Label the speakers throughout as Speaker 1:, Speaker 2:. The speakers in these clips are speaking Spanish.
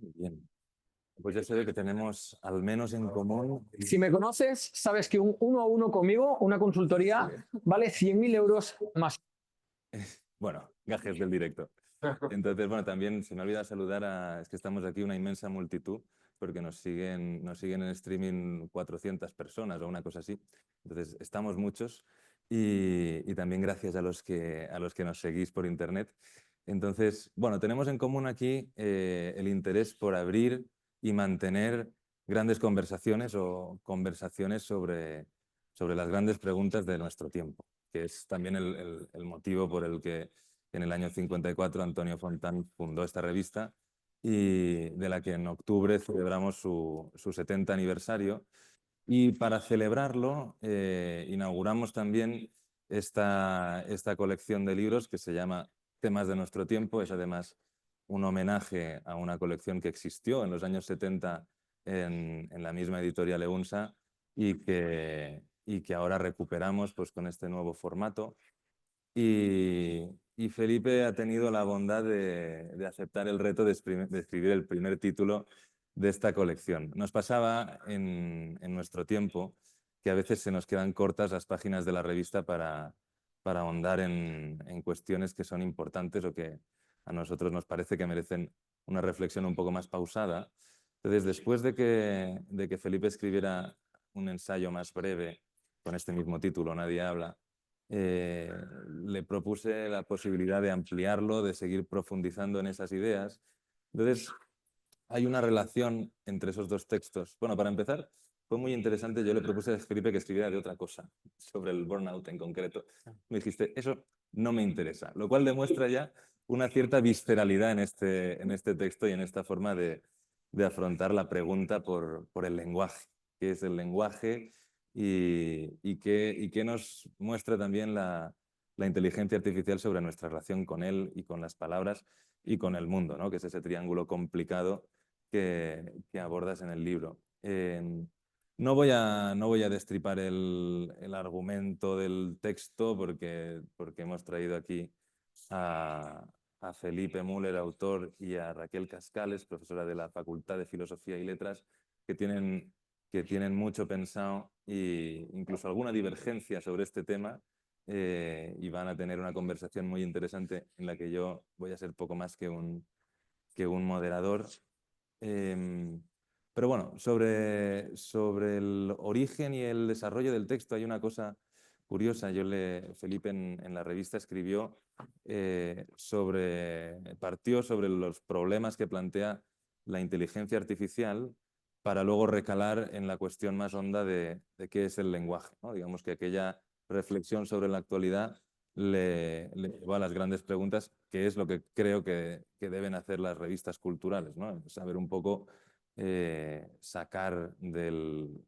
Speaker 1: Muy bien. Pues ya se ve que tenemos al menos en común.
Speaker 2: Si me conoces, sabes que un uno a uno conmigo, una consultoría, vale 100.000 euros más.
Speaker 1: Bueno, gajes del directo. Entonces, bueno, también se me olvida saludar a... Es que estamos aquí una inmensa multitud porque nos siguen en streaming 400 personas o una cosa así. Entonces, estamos muchos y también gracias a los que nos seguís por internet. Entonces, bueno, tenemos en común aquí el interés por abrir y mantener grandes conversaciones o conversaciones sobre las grandes preguntas de nuestro tiempo, que es también el motivo por el que en el año 54 Antonio Fontán fundó esta revista y de la que en octubre celebramos su 70 aniversario. Y para celebrarlo inauguramos también esta colección de libros que se llama Temas de nuestro tiempo. Es además un homenaje a una colección que existió en los años 70 en la misma editorial EUNSA y que ahora recuperamos pues, con este nuevo formato. Y Felipe ha tenido la bondad de aceptar el reto de escribir el primer título de esta colección. Nos pasaba en nuestro tiempo que a veces se nos quedan cortas las páginas de la revista para ahondar en cuestiones que son importantes o que a nosotros nos parece que merecen una reflexión un poco más pausada. Entonces, después de que Felipe escribiera un ensayo más breve con este mismo título, Nadie habla, le propuse la posibilidad de ampliarlo, de seguir profundizando en esas ideas. Entonces, hay una relación entre esos dos textos. Bueno, para empezar, fue muy interesante. Yo le propuse a Felipe que escribiera de otra cosa, sobre el burnout en concreto. Me dijiste, eso no me interesa, lo cual demuestra ya una cierta visceralidad en este texto y en esta forma de afrontar la pregunta por el lenguaje. ¿Qué es el lenguaje? Y qué nos muestra también la inteligencia artificial sobre nuestra relación con él y con las palabras y con el mundo, ¿no? Que es ese triángulo complicado que abordas en el libro. No voy a destripar el argumento del texto porque hemos traído aquí a Felipe Müller, autor, y a Raquel Cascales, profesora de la Facultad de Filosofía y Letras, que tienen mucho pensado e incluso alguna divergencia sobre este tema, y van a tener una conversación muy interesante en la que yo voy a ser poco más que un moderador. Eh, pero bueno, sobre el origen y el desarrollo del texto hay una cosa curiosa. Felipe en la revista escribió partió sobre los problemas que plantea la inteligencia artificial para luego recalar en la cuestión más honda de qué es el lenguaje, ¿no? Digamos que aquella reflexión sobre la actualidad le llevó a las grandes preguntas, que es lo que creo que deben hacer las revistas culturales, ¿no? Saber un poco sacar del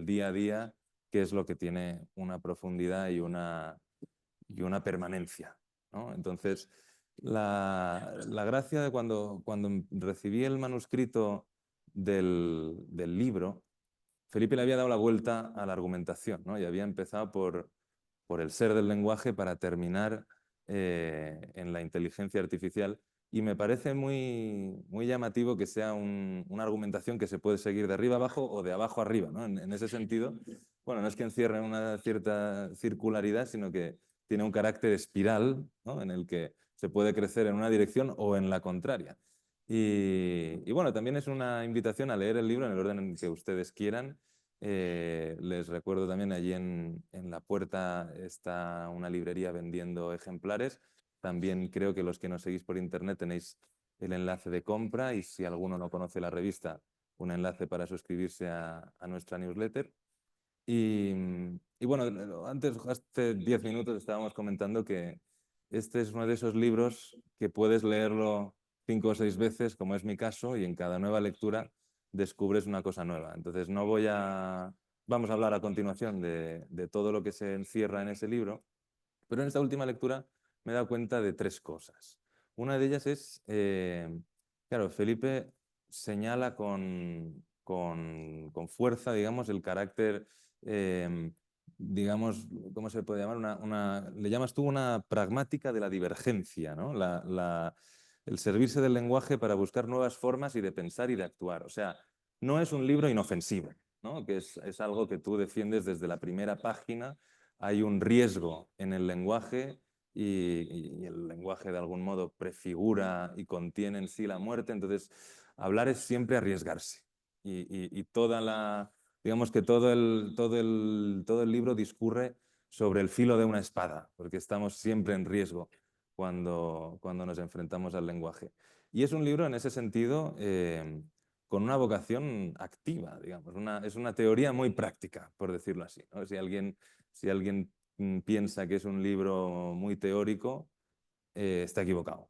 Speaker 1: día a día qué es lo que tiene una profundidad y una permanencia, ¿no? Entonces, la gracia de cuando recibí el manuscrito del libro, Felipe le había dado la vuelta a la argumentación, ¿no? Y había empezado por el ser del lenguaje para terminar en la inteligencia artificial. Y me parece muy, muy llamativo que sea una argumentación que se puede seguir de arriba abajo o de abajo arriba, ¿no? En ese sentido, bueno, no es que encierre una cierta circularidad, sino que tiene un carácter espiral, ¿no? En el que se puede crecer en una dirección o en la contraria. Y bueno, también es una invitación a leer el libro en el orden en que ustedes quieran. Les recuerdo también allí en la puerta está una librería vendiendo ejemplares. También creo que los que nos seguís por internet tenéis el enlace de compra y si alguno no conoce la revista, un enlace para suscribirse a nuestra newsletter. Y bueno, antes, hace 10 minutos estábamos comentando que este es uno de esos libros que puedes leerlo 5 o 6 veces, como es mi caso, y en cada nueva lectura descubres una cosa nueva. Entonces, vamos a hablar a continuación de todo lo que se encierra en ese libro, pero en esta última lectura me he dado cuenta de 3 cosas. Una de ellas es, claro, Felipe señala con fuerza, digamos, el carácter, eh, digamos, ¿cómo se puede llamar? Le llamas tú una pragmática de la divergencia, ¿no? el servirse del lenguaje para buscar nuevas formas y de pensar y de actuar. O sea, no es un libro inofensivo, ¿no? Que es algo que tú defiendes desde la primera página. Hay un riesgo en el lenguaje y el lenguaje de algún modo prefigura y contiene en sí la muerte. Entonces, hablar es siempre arriesgarse. Y toda la, digamos que todo el libro discurre sobre el filo de una espada, porque estamos siempre en riesgo cuando nos enfrentamos al lenguaje. Y es un libro en ese sentido con una vocación activa, digamos. Es una teoría muy práctica, por decirlo así, ¿no? Si alguien piensa que es un libro muy teórico, está equivocado.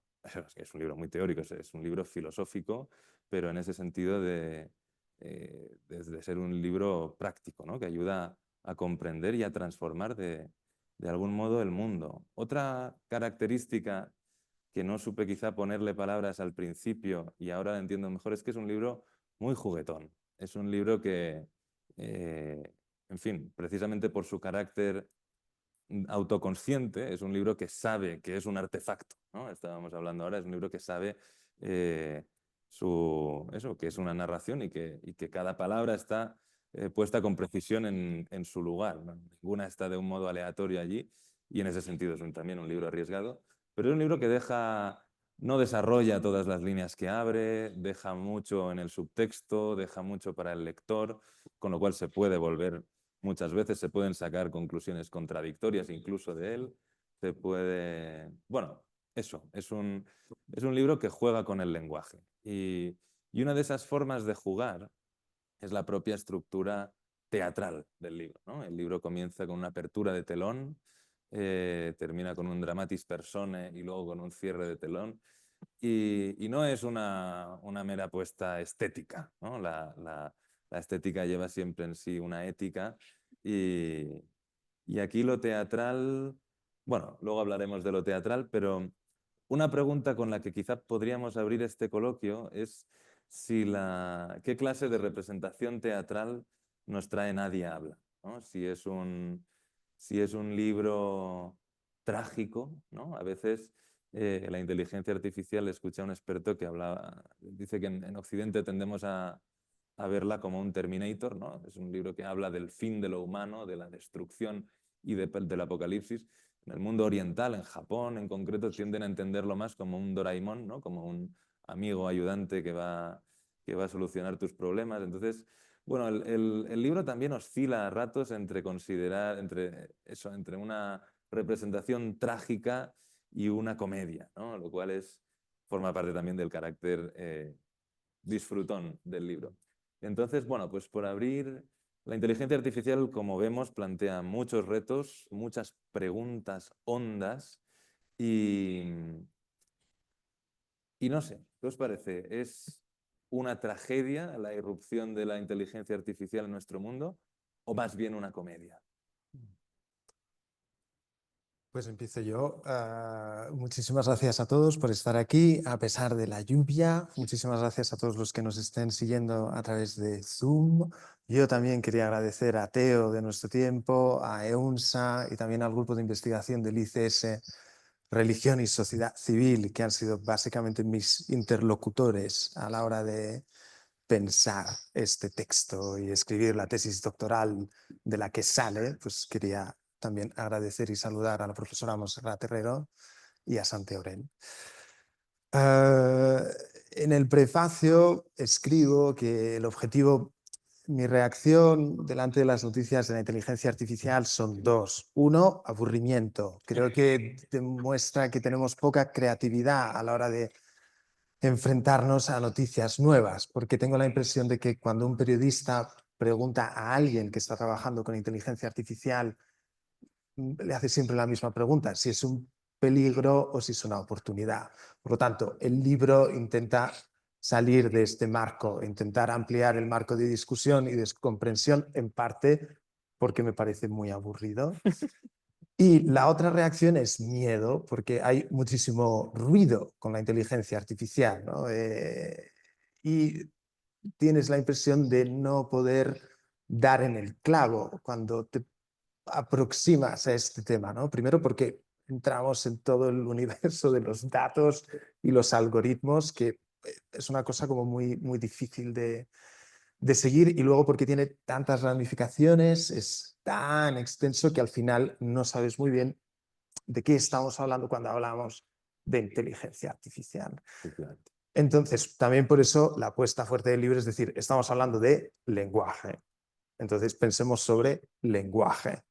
Speaker 1: Es un libro muy teórico, es un libro filosófico, pero en ese sentido de ser un libro práctico, ¿no? Que ayuda a comprender y a transformar de algún modo el mundo. Otra característica que no supe quizá ponerle palabras al principio y ahora la entiendo mejor es que es un libro muy juguetón. Es un libro que, en fin, precisamente por su carácter autoconsciente, es un libro que sabe que es un artefacto, ¿no? Estábamos hablando ahora, es un libro que sabe eso, que es una narración y que cada palabra está puesta con precisión en su lugar, ¿no? Ninguna está de un modo aleatorio allí y en ese sentido es también un libro arriesgado, pero es un libro que no desarrolla todas las líneas que abre, deja mucho en el subtexto, deja mucho para el lector, con lo cual se puede volver. Muchas veces se pueden sacar conclusiones contradictorias incluso de él. Bueno, eso, es un libro que juega con el lenguaje. Y una de esas formas de jugar es la propia estructura teatral del libro, ¿no? El libro comienza con una apertura de telón, termina con un dramatis personae y luego con un cierre de telón. Y no es una mera apuesta estética, ¿no? La estética lleva siempre en sí una ética y aquí lo teatral, bueno, luego hablaremos de lo teatral, pero una pregunta con la que quizá podríamos abrir este coloquio es qué clase de representación teatral nos trae Nadie habla, ¿no? Si es un libro trágico, ¿no? A veces la inteligencia artificial, escuché a un experto que dice que en Occidente tendemos a verla como un Terminator, ¿no? Es un libro que habla del fin de lo humano, de la destrucción y del apocalipsis. En el mundo oriental, en Japón en concreto, tienden a entenderlo más como un Doraemon, ¿no? Como un amigo ayudante que va a solucionar tus problemas. Entonces, bueno, el libro también oscila a ratos entre entre una representación trágica y una comedia, ¿no? Lo cual forma parte también del carácter disfrutón del libro. Entonces, bueno, pues por abrir, la inteligencia artificial, como vemos, plantea muchos retos, muchas preguntas hondas y no sé, ¿qué os parece? ¿Es una tragedia la irrupción de la inteligencia artificial en nuestro mundo o más bien una comedia?
Speaker 3: Pues empiezo yo. Muchísimas gracias a todos por estar aquí, a pesar de la lluvia. Muchísimas gracias a todos los que nos estén siguiendo a través de Zoom. Yo también quería agradecer a Teo de Nuestro Tiempo, a EUNSA y también al grupo de investigación del ICS Religión y Sociedad Civil, que han sido básicamente mis interlocutores a la hora de pensar este texto y escribir la tesis doctoral de la que sale. Pues quería también agradecer y saludar a la profesora Montserrat Herrero y a Santi Aurel. En el prefacio escribo que el objetivo, mi reacción delante de las noticias de la inteligencia artificial son dos. Uno, aburrimiento. Creo que demuestra que tenemos poca creatividad a la hora de enfrentarnos a noticias nuevas, porque tengo la impresión de que cuando un periodista pregunta a alguien que está trabajando con inteligencia artificial, le hace siempre la misma pregunta, si es un peligro o si es una oportunidad. Por lo tanto, el libro intenta salir de este marco, intentar ampliar el marco de discusión y de comprensión, en parte porque me parece muy aburrido. Y la otra reacción es miedo, porque hay muchísimo ruido con la inteligencia artificial, ¿no? Y tienes la impresión de no poder dar en el clavo cuando te aproximas a este tema, ¿no? Primero porque entramos en todo el universo de los datos y los algoritmos, que es una cosa como muy difícil de seguir, y luego porque tiene tantas ramificaciones, es tan extenso que al final no sabes muy bien de qué estamos hablando cuando hablamos de inteligencia artificial. Entonces, también por eso la apuesta fuerte del libro es decir, estamos hablando de lenguaje. Entonces, pensemos sobre lenguaje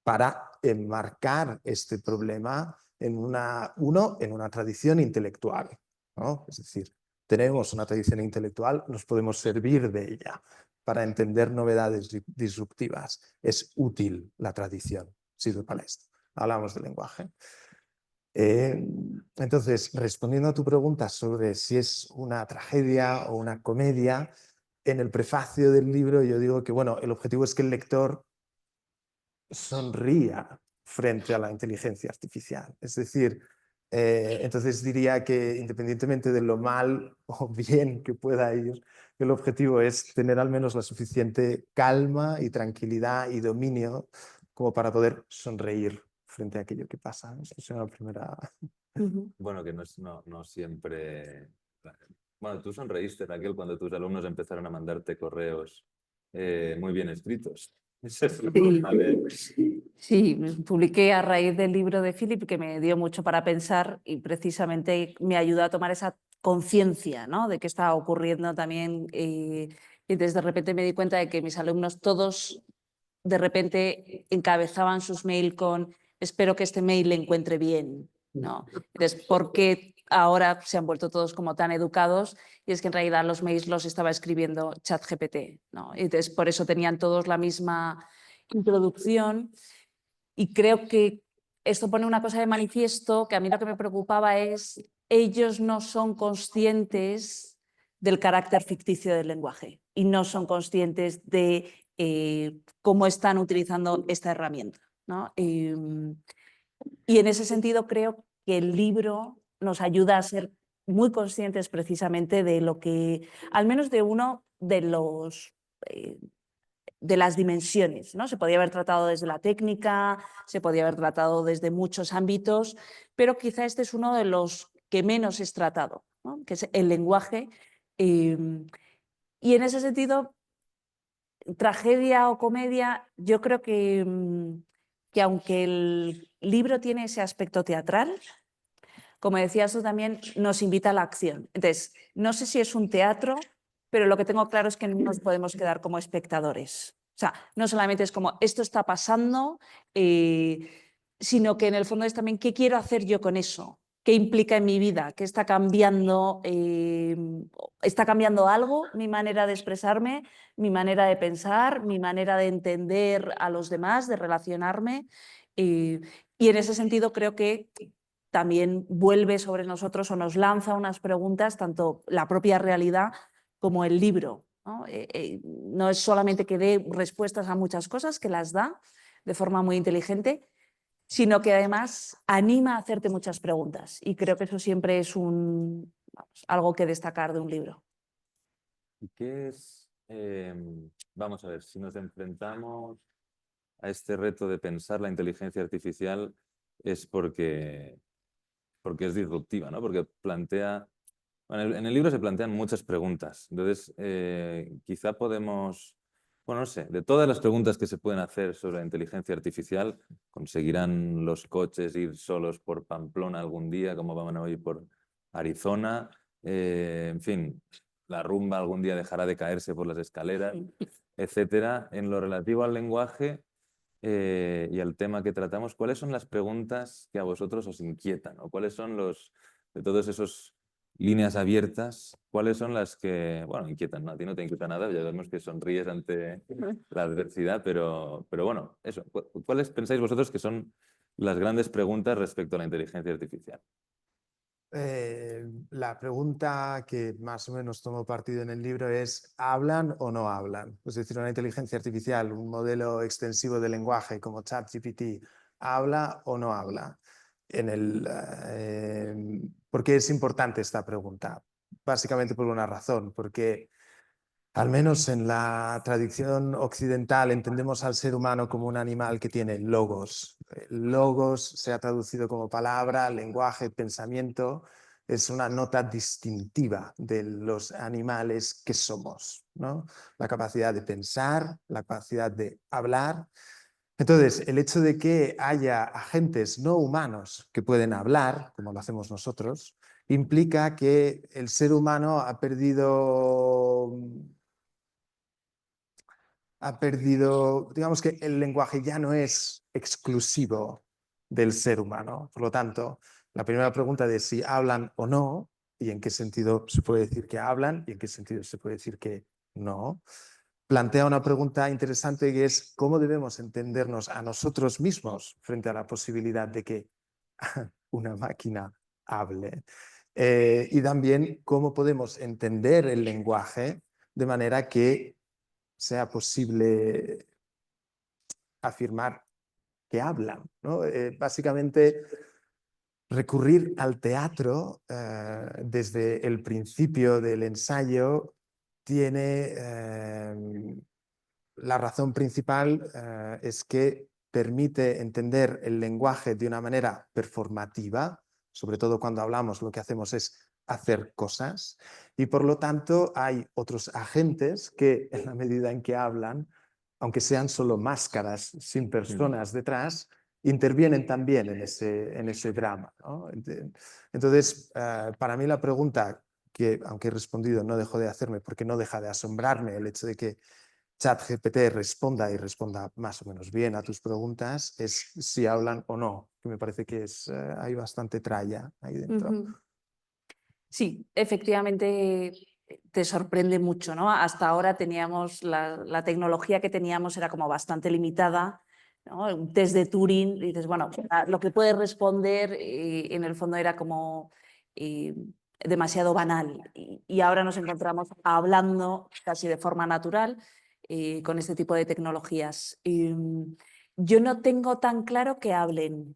Speaker 3: para enmarcar este problema en una tradición intelectual, ¿no? Es decir, tenemos una tradición intelectual, nos podemos servir de ella para entender novedades disruptivas. Es útil la tradición, sirve para esto. Hablamos de lenguaje. Entonces, respondiendo a tu pregunta sobre si es una tragedia o una comedia, en el prefacio del libro yo digo que bueno, el objetivo es que el lector sonría frente a la inteligencia artificial. Es decir, entonces diría que independientemente de lo mal o bien que pueda ir, el objetivo es tener al menos la suficiente calma y tranquilidad y dominio como para poder sonreír frente a aquello que pasa. Esa es una primera...
Speaker 1: Bueno, que no siempre... Bueno, tú sonreíste, Raquel, cuando tus alumnos empezaron a mandarte correos muy bien escritos.
Speaker 4: Sí, publiqué a raíz del libro de Philip, que me dio mucho para pensar y precisamente me ayudó a tomar esa conciencia, ¿no?, de qué estaba ocurriendo también. Y desde repente me di cuenta de que mis alumnos todos de repente encabezaban sus mails con espero que este mail le encuentre bien, ¿no? Entonces, ¿por qué ahora se han vuelto todos como tan educados? Y es que en realidad los mails los estaba escribiendo ChatGPT, ¿no? Y entonces, por eso tenían todos la misma introducción, y creo que esto pone una cosa de manifiesto, que a mí lo que me preocupaba es ellos no son conscientes del carácter ficticio del lenguaje y no son conscientes de cómo están utilizando esta herramienta, ¿no? Y en ese sentido creo que el libro nos ayuda a ser muy conscientes precisamente de lo que, al menos de uno de los... de las dimensiones, ¿no? Se podía haber tratado desde la técnica, se podía haber tratado desde muchos ámbitos, pero quizá este es uno de los que menos es tratado, ¿no?, que es el lenguaje. Y en ese sentido, tragedia o comedia, yo creo que aunque el libro tiene ese aspecto teatral, como decías tú también, nos invita a la acción. Entonces, no sé si es un teatro, pero lo que tengo claro es que no nos podemos quedar como espectadores. O sea, no solamente es como esto está pasando, sino que en el fondo es también qué quiero hacer yo con eso, qué implica en mi vida, qué está cambiando algo, mi manera de expresarme, mi manera de pensar, mi manera de entender a los demás, de relacionarme. Y en ese sentido creo que también vuelve sobre nosotros o nos lanza unas preguntas, tanto la propia realidad como el libro, ¿no? No es solamente que dé respuestas a muchas cosas, que las da de forma muy inteligente, sino que además anima a hacerte muchas preguntas. Y creo que eso siempre es algo que destacar de un libro.
Speaker 1: ¿Y qué es? Vamos a ver, si nos enfrentamos a este reto de pensar la inteligencia artificial es porque es disruptiva, ¿no? Porque plantea... Bueno, en el libro se plantean muchas preguntas. Entonces, quizá podemos... Bueno, no sé, de todas las preguntas que se pueden hacer sobre la inteligencia artificial, ¿conseguirán los coches ir solos por Pamplona algún día, como van a ir por Arizona? En fin, la rumba algún día dejará de caerse por las escaleras, etcétera. En lo relativo al lenguaje y al tema que tratamos, ¿cuáles son las preguntas que a vosotros os inquietan? ¿O cuáles son de todos esos líneas abiertas, cuáles son las que, bueno, inquietan? No, a ti no te inquieta nada, ya vemos que sonríes ante la adversidad, pero bueno, eso, ¿cuáles pensáis vosotros que son las grandes preguntas respecto a la inteligencia artificial?
Speaker 3: La pregunta que más o menos tomo partido en el libro es ¿hablan o no hablan? Es decir, una inteligencia artificial, un modelo extensivo de lenguaje como ChatGPT, ¿habla o no habla? ¿Por qué es importante esta pregunta? Básicamente por una razón, porque Al menos en la tradición occidental entendemos al ser humano como un animal que tiene logos. Logos se ha traducido como palabra, lenguaje, pensamiento. Es una nota distintiva de los animales que somos, ¿no? La capacidad de pensar, la capacidad de hablar. Entonces, el hecho de que haya agentes no humanos que pueden hablar, como lo hacemos nosotros, implica que el ser humano ha perdido, digamos que el lenguaje ya no es exclusivo del ser humano. Por lo tanto, la primera pregunta de si hablan o no, y en qué sentido se puede decir que hablan y en qué sentido se puede decir que no, plantea una pregunta interesante que es cómo debemos entendernos a nosotros mismos frente a la posibilidad de que una máquina hable. Y también cómo podemos entender el lenguaje de manera que sea posible afirmar que hablan, ¿no? Básicamente, recurrir al teatro desde el principio del ensayo tiene la razón principal es que permite entender el lenguaje de una manera performativa, sobre todo cuando hablamos lo que hacemos es hacer cosas, y por lo tanto hay otros agentes que en la medida en que hablan, aunque sean solo máscaras sin personas detrás, intervienen también en ese drama, ¿no? Entonces, para mí la pregunta que, aunque he respondido, no dejo de hacerme porque no deja de asombrarme el hecho de que ChatGPT responda y responda más o menos bien a tus preguntas, es si hablan o no, que me parece que hay bastante tralla ahí dentro.
Speaker 4: Ujú. Sí, efectivamente te sorprende mucho, ¿no? Hasta ahora teníamos la tecnología que teníamos era como bastante limitada, ¿no? Un test de Turing, y dices, bueno, lo que puede responder en el fondo era como demasiado banal. Y ahora nos encontramos hablando casi de forma natural con este tipo de tecnologías. Yo no tengo tan claro que hablen.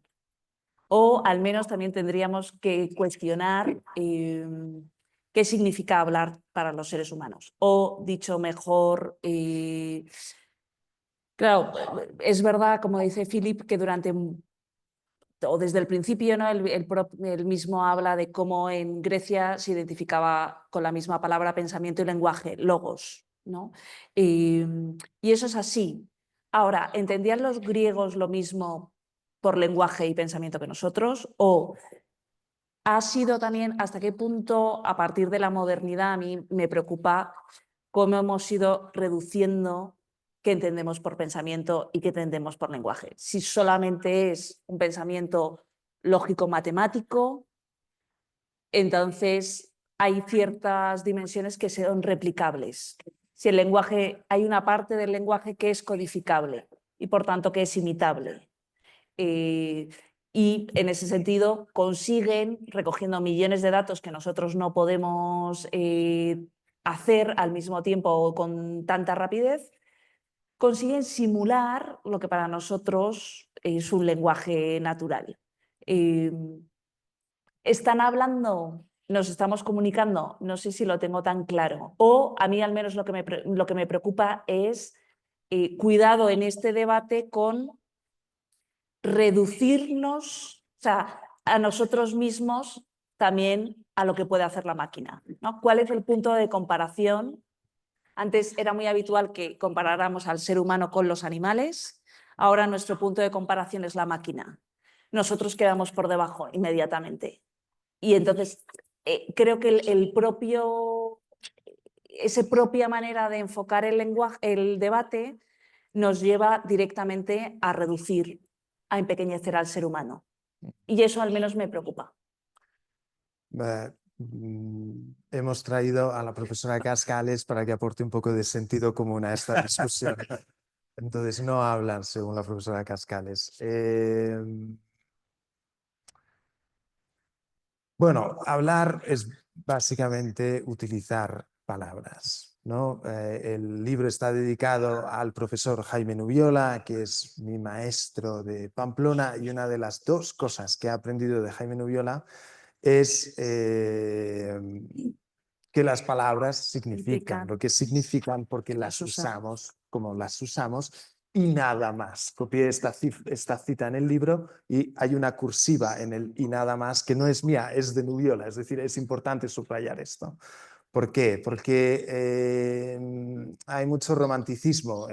Speaker 4: O al menos también tendríamos que cuestionar qué significa hablar para los seres humanos. O dicho mejor, claro, es verdad, como dice Philip, que o desde el principio, ¿no? Él mismo habla de cómo en Grecia se identificaba con la misma palabra pensamiento y lenguaje, logos, ¿no? Y eso es así. Ahora, ¿entendían los griegos lo mismo por lenguaje y pensamiento que nosotros? ¿O ha sido también hasta qué punto, a partir de la modernidad, a mí me preocupa cómo hemos ido reduciendo qué entendemos por pensamiento y qué entendemos por lenguaje? Si solamente es un pensamiento lógico-matemático, entonces hay ciertas dimensiones que son replicables. Si el lenguaje, hay una parte del lenguaje que es codificable y por tanto que es imitable. Y en ese sentido consiguen, recogiendo millones de datos que nosotros no podemos hacer al mismo tiempo o con tanta rapidez, consiguen simular lo que para nosotros es un lenguaje natural. ¿Están hablando? ¿Nos estamos comunicando? No sé si lo tengo tan claro. O a mí al menos lo que me preocupa es cuidado en este debate con reducirnos, o sea, a nosotros mismos también a lo que puede hacer la máquina, ¿no? ¿Cuál es el punto de comparación? Antes era muy habitual que comparáramos al ser humano con los animales, ahora nuestro punto de comparación es la máquina. Nosotros quedamos por debajo inmediatamente. Y entonces creo que esa propia manera de enfocar el lenguaje, el debate, nos lleva directamente a reducir, a empequeñecer al ser humano. Y eso al menos me preocupa.
Speaker 3: Hemos traído a la profesora Cascales para que aporte un poco de sentido común a esta discusión. Entonces no hablan según la profesora Cascales. Bueno, hablar es básicamente utilizar palabras, ¿no? El libro está dedicado al profesor Jaime Nubiola, que es mi maestro de Pamplona, y una de las dos cosas que he aprendido de Jaime Nubiola es que las palabras significan,
Speaker 4: Significan.
Speaker 3: lo que significan porque las
Speaker 4: Las usamos.
Speaker 3: usamos como las usamos y nada más. Copié esta cita en el libro y hay una cursiva en el y nada más que no es mía, es de Nubiola, es decir, es importante subrayar esto. ¿Por qué? Porque hay mucho romanticismo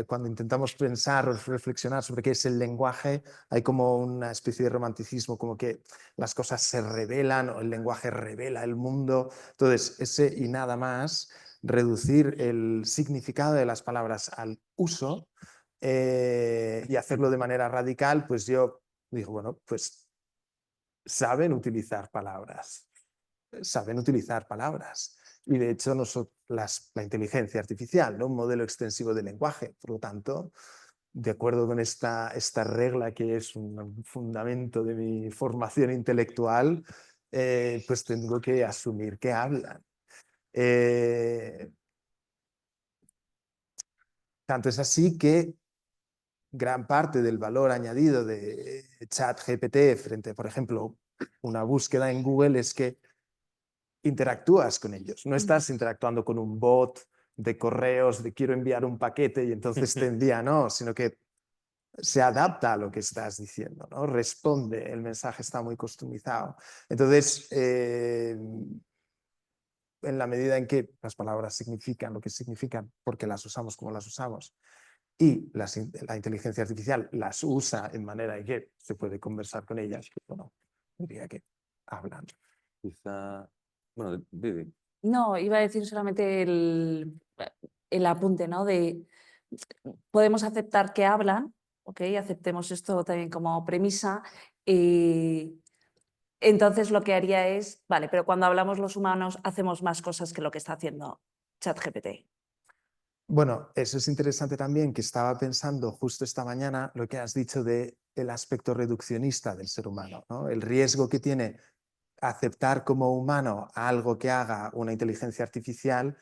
Speaker 3: cuando intentamos pensar o reflexionar sobre qué es el lenguaje, hay como una especie de romanticismo, como que las cosas se revelan o el lenguaje revela el mundo. Entonces, ese y nada más, reducir el significado de las palabras al uso y hacerlo de manera radical, pues yo digo, bueno, pues saben utilizar palabras, saben utilizar palabras. Y de hecho, la inteligencia artificial, ¿no? Un modelo extensivo de lenguaje. Por lo tanto, de acuerdo con esta regla que es un fundamento de mi formación intelectual, pues tengo que asumir que hablan. Tanto es así que gran parte del valor añadido de ChatGPT frente, por ejemplo, una búsqueda en Google es que interactúas con ellos. No estás interactuando con un bot de correos, de quiero enviar un paquete y entonces te envía, no, sino que se adapta a lo que estás diciendo, ¿no? Responde, el mensaje está muy customizado. Entonces, en la medida en que las palabras significan lo que significan porque las usamos como las usamos y la inteligencia artificial las usa en manera en que se puede conversar con ellas, pues, bueno, diría que hablan.
Speaker 1: Quizá, bueno, Vivi.
Speaker 4: No, iba a decir solamente el apunte, ¿no? Podemos aceptar que hablan, ¿ok? Aceptemos esto también como premisa. Y entonces lo que haría es, vale, pero cuando hablamos los humanos hacemos más cosas que lo que está haciendo ChatGPT.
Speaker 3: Bueno, eso es interesante también, que estaba pensando justo esta mañana lo que has dicho del aspecto reduccionista del ser humano, ¿no? El riesgo que tiene aceptar como humano algo que haga una inteligencia artificial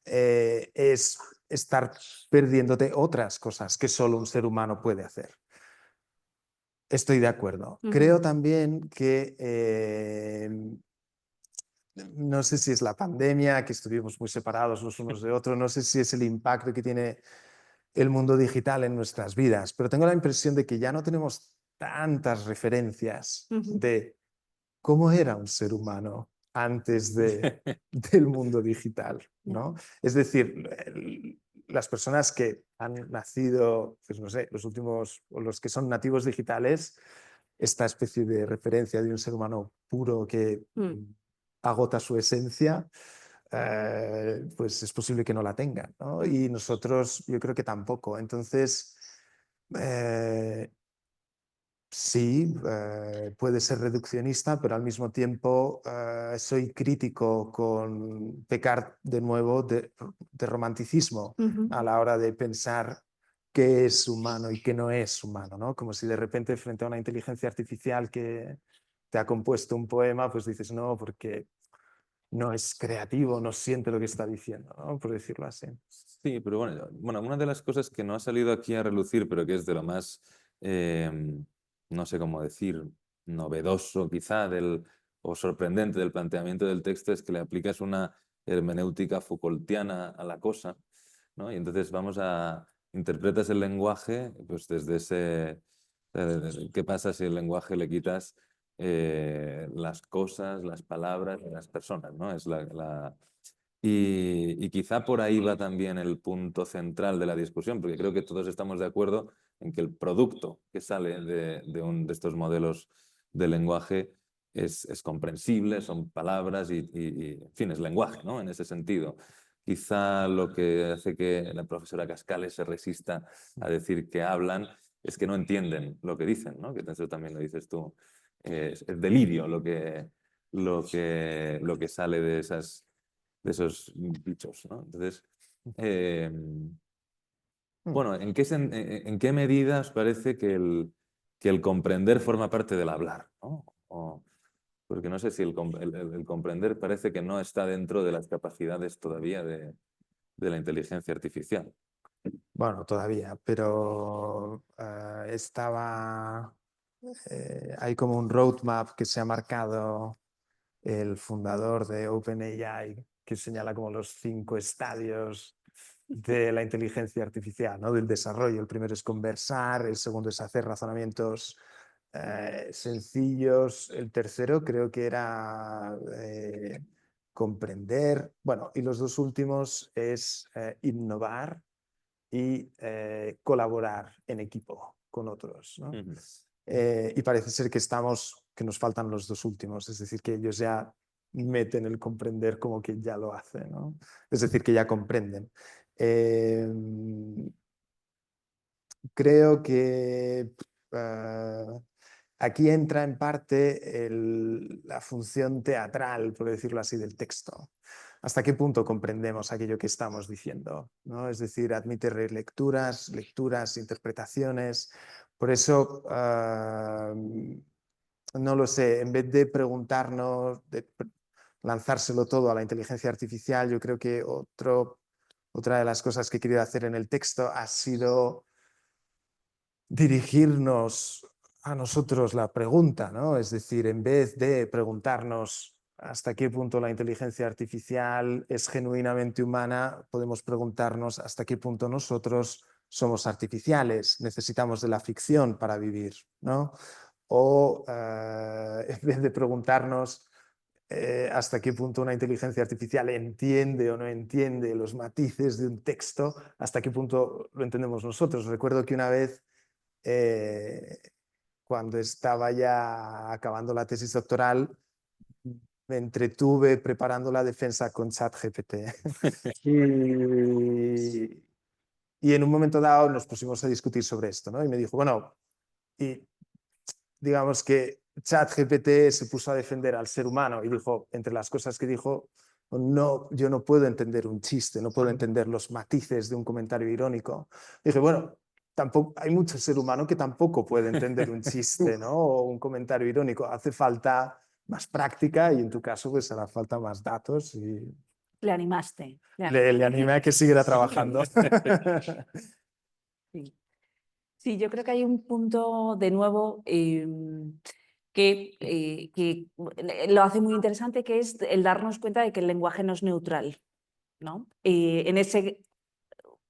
Speaker 3: es estar perdiéndote otras cosas que solo un ser humano puede hacer. Estoy de acuerdo. Creo también que no sé si es la pandemia, que estuvimos muy separados los unos de otros, no sé si es el impacto que tiene el mundo digital en nuestras vidas, pero tengo la impresión de que ya no tenemos tantas referencias de cómo era un ser humano antes del mundo digital, ¿no? Es decir, las personas que han nacido, pues no sé, los últimos, o los que son nativos digitales, esta especie de referencia de un ser humano puro que agota su esencia, pues es posible que no la tengan, ¿no? Y nosotros yo creo que tampoco. Entonces, sí, puede ser reduccionista, pero al mismo tiempo soy crítico con pecar de nuevo de romanticismo a la hora de pensar qué es humano y qué no es humano, ¿no? Como si de repente frente a una inteligencia artificial que te ha compuesto un poema, pues dices no, porque no es creativo, no siente lo que está diciendo, ¿no? Por decirlo así.
Speaker 1: Sí, pero bueno, una de las cosas que no ha salido aquí a relucir, pero que es de lo más, no sé cómo decir, novedoso quizá o sorprendente del planteamiento del texto, es que le aplicas una hermenéutica Foucaultiana a la cosa, ¿no? Y entonces interpretas el lenguaje pues desde ¿qué pasa si el lenguaje le quitas las cosas, las palabras, las personas, ¿no? Y quizá por ahí va también el punto central de la discusión, porque creo que todos estamos de acuerdo en que el producto que sale de estos modelos de lenguaje es comprensible, son palabras en fin, es lenguaje, ¿no? En ese sentido. Quizá lo que hace que la profesora Cascales se resista a decir que hablan es que no entienden lo que dicen, ¿no? Que eso también lo dices tú. Es delirio lo que sale de esos bichos, ¿no? Entonces, bueno, ¿en qué medida os parece que el comprender forma parte del hablar, ¿no? Porque no sé si el comprender parece que no está dentro de las capacidades todavía de la inteligencia artificial.
Speaker 3: Bueno, todavía, pero hay como un roadmap que se ha marcado el fundador de OpenAI, que señala como los 5 estadios de la inteligencia artificial, ¿no? Del desarrollo. El primero es conversar, el segundo es hacer razonamientos sencillos, el tercero creo que era comprender, bueno, y los 2 últimos es innovar y colaborar en equipo con otros, ¿no? Y parece ser que nos faltan los 2 últimos, es decir, que ellos ya meten el comprender como que ya lo hacen, ¿no? Es decir, que ya comprenden. Creo que aquí entra en parte la función teatral, por decirlo así, del texto. ¿Hasta qué punto comprendemos aquello que estamos diciendo, ¿no? Es decir, admite relecturas, lecturas, interpretaciones. Por eso, no lo sé, en vez de preguntarnos, de lanzárselo todo a la inteligencia artificial, yo creo que otra de las cosas que he querido hacer en el texto ha sido dirigirnos a nosotros la pregunta, ¿no? Es decir, en vez de preguntarnos hasta qué punto la inteligencia artificial es genuinamente humana, podemos preguntarnos hasta qué punto nosotros somos artificiales, necesitamos de la ficción para vivir, ¿no? O en vez de preguntarnos hasta qué punto una inteligencia artificial entiende o no entiende los matices de un texto, hasta qué punto lo entendemos nosotros. Recuerdo que una vez, cuando estaba ya acabando la tesis doctoral, me entretuve preparando la defensa con ChatGPT. y en un momento dado nos pusimos a discutir sobre esto, ¿no? Y me dijo, bueno, y digamos que ChatGPT se puso a defender al ser humano y dijo, entre las cosas que dijo, no, yo no puedo entender un chiste, no puedo entender los matices de un comentario irónico. Dije, bueno, tampoco, hay mucho ser humano que tampoco puede entender un chiste, ¿no? O un comentario irónico. Hace falta más práctica y en tu caso pues hará falta más datos y
Speaker 4: Le animaste.
Speaker 3: le animé a que siguiera trabajando.
Speaker 4: Sí. Sí, yo creo que hay un punto de nuevo que lo hace muy interesante, que es el darnos cuenta de que el lenguaje no es neutral, ¿no?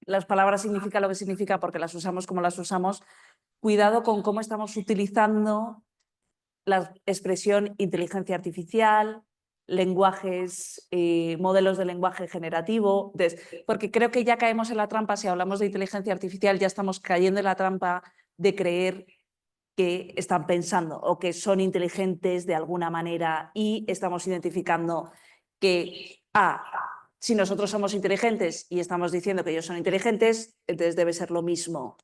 Speaker 4: Las palabras significan lo que significa porque las usamos como las usamos. Cuidado con cómo estamos utilizando la expresión inteligencia artificial, lenguajes, modelos de lenguaje generativo, porque creo que ya caemos en la trampa, si hablamos de inteligencia artificial, ya estamos cayendo en la trampa de creer que están pensando o que son inteligentes de alguna manera y estamos identificando que, si nosotros somos inteligentes y estamos diciendo que ellos son inteligentes, entonces debe ser lo mismo.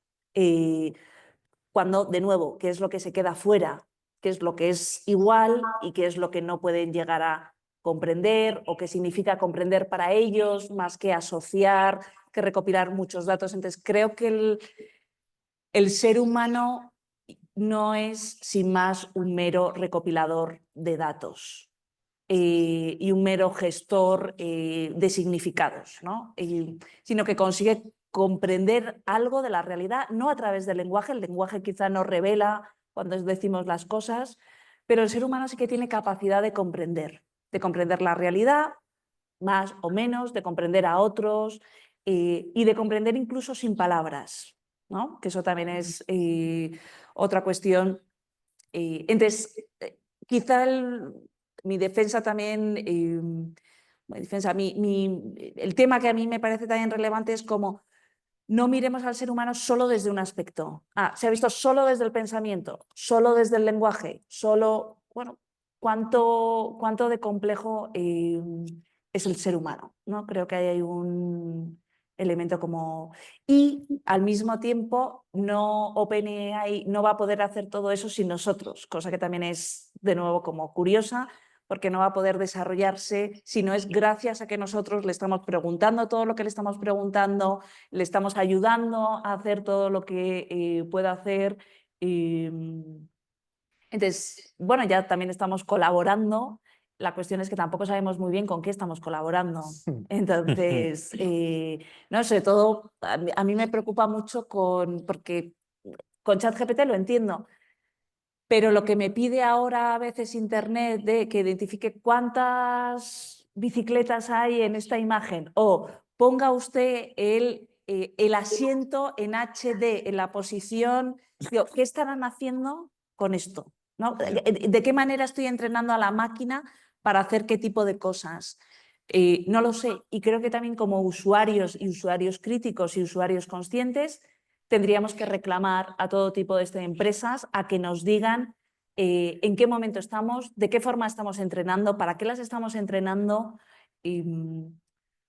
Speaker 4: Cuando, de nuevo, ¿qué es lo que se queda fuera? ¿Qué es lo que es igual y qué es lo que no pueden llegar a comprender o qué significa comprender para ellos, más que asociar, que recopilar muchos datos? Entonces, creo que el ser humano no es, sin más, un mero recopilador de datos y un mero gestor de significados, ¿no? Sino que consigue comprender algo de la realidad, no a través del lenguaje. El lenguaje quizá nos revela cuando decimos las cosas, pero el ser humano sí que tiene capacidad de comprender la realidad, más o menos, de comprender a otros y de comprender incluso sin palabras, ¿no? Que eso también es otra cuestión. Entonces, quizá mi defensa también, el tema que a mí me parece también relevante es como no miremos al ser humano solo desde un aspecto. Se ha visto solo desde el pensamiento, solo desde el lenguaje, solo, bueno, cuánto de complejo es el ser humano, ¿no? Creo que ahí hay un elemento como... Y al mismo tiempo, OpenAI no va a poder hacer todo eso sin nosotros, cosa que también es, de nuevo, como curiosa, porque no va a poder desarrollarse si no es gracias a que nosotros le estamos preguntando todo lo que le estamos preguntando, le estamos ayudando a hacer todo lo que pueda hacer. Entonces, bueno, ya también estamos colaborando. La cuestión es que tampoco sabemos muy bien con qué estamos colaborando. Entonces, no, sobre todo, a mí me preocupa mucho porque con ChatGPT lo entiendo. Pero lo que me pide ahora a veces Internet de que identifique cuántas bicicletas hay en esta imagen o ponga usted el asiento en HD en la posición, digo, ¿qué estarán haciendo con esto? ¿No? ¿De qué manera estoy entrenando a la máquina para hacer qué tipo de cosas? No lo sé. Y creo que también como usuarios y usuarios críticos y usuarios conscientes tendríamos que reclamar a todo tipo de empresas a que nos digan en qué momento estamos, de qué forma estamos entrenando, para qué las estamos entrenando,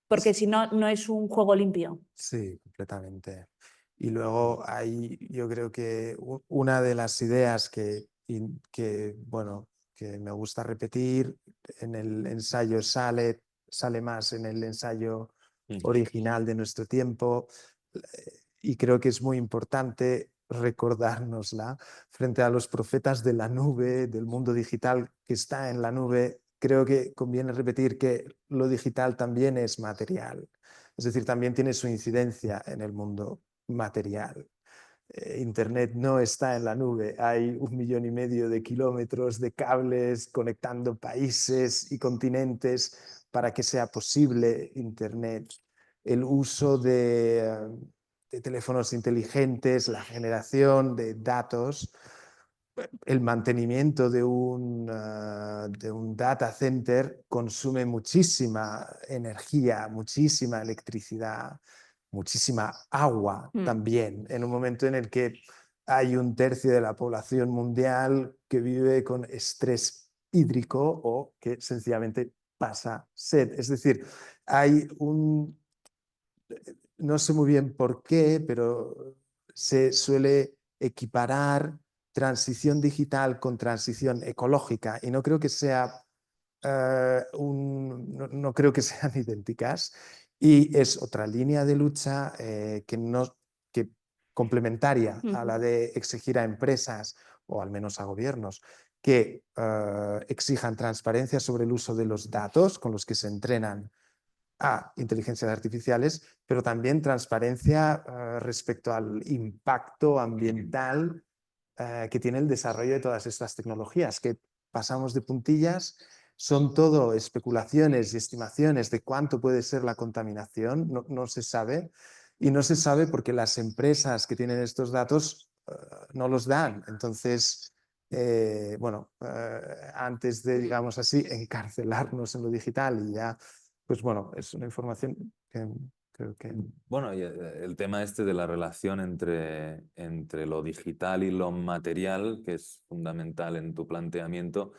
Speaker 4: porque si no, no es un juego limpio.
Speaker 3: Sí, completamente. Y luego yo creo que una de las ideas bueno, que me gusta repetir en el ensayo sale más en el ensayo original de Nuestro tiempo, y creo que es muy importante recordárnosla frente a los profetas de la nube, del mundo digital que está en la nube. Creo que conviene repetir que lo digital también es material, es decir, también tiene su incidencia en el mundo material. Internet no está en la nube, hay 1,5 millones de kilómetros de cables conectando países y continentes para que sea posible Internet. El uso de teléfonos inteligentes, la generación de datos, el mantenimiento de un data center consume muchísima energía, muchísima electricidad, muchísima agua también, en un momento en el que hay 1/3 de la población mundial que vive con estrés hídrico o que sencillamente pasa sed. Es decir, hay no sé muy bien por qué, pero se suele equiparar transición digital con transición ecológica, y no creo que sea no creo que sean idénticas, y es otra línea de lucha que complementaria a la de exigir a empresas o al menos a gobiernos que exijan transparencia sobre el uso de los datos con los que se entrenan a inteligencias artificiales, pero también transparencia respecto al impacto ambiental que tiene el desarrollo de todas estas tecnologías, que pasamos de puntillas, son todo especulaciones y estimaciones de cuánto puede ser la contaminación, no se sabe, y no se sabe porque las empresas que tienen estos datos no los dan. Entonces, bueno, antes de, digamos así, encarcelarnos en lo digital y ya, pues bueno, es una información que creo que...
Speaker 1: Bueno, y el tema este de la relación entre lo digital y lo material, que es fundamental en tu planteamiento,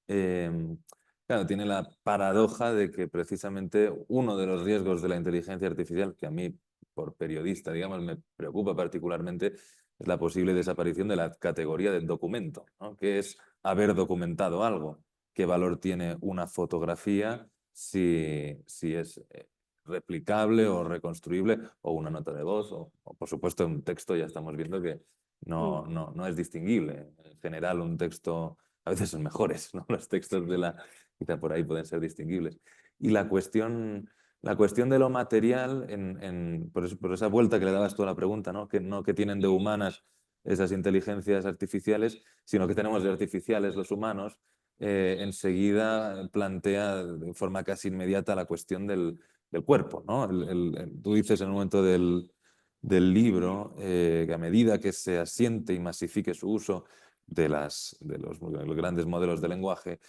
Speaker 1: claro, tiene la paradoja de que precisamente uno de los riesgos de la inteligencia artificial, que a mí, por periodista, digamos, me preocupa particularmente, es la posible desaparición de la categoría del documento, ¿no? Que es haber documentado algo. ¿Qué valor tiene una fotografía si es replicable o reconstruible, o una nota de voz, o por supuesto un texto? Ya estamos viendo que no es distinguible. En general, un texto, a veces son mejores, ¿no? Los textos quizá por ahí pueden ser distinguibles. Y la cuestión de lo material, por esa vuelta que le dabas tú a la pregunta, ¿no? Que tienen de humanas esas inteligencias artificiales, sino que tenemos de artificiales los humanos, enseguida plantea de forma casi inmediata la cuestión del cuerpo, ¿no? Tú dices en un momento del libro que a medida que se asiente y masifique su uso de los grandes modelos de lenguaje,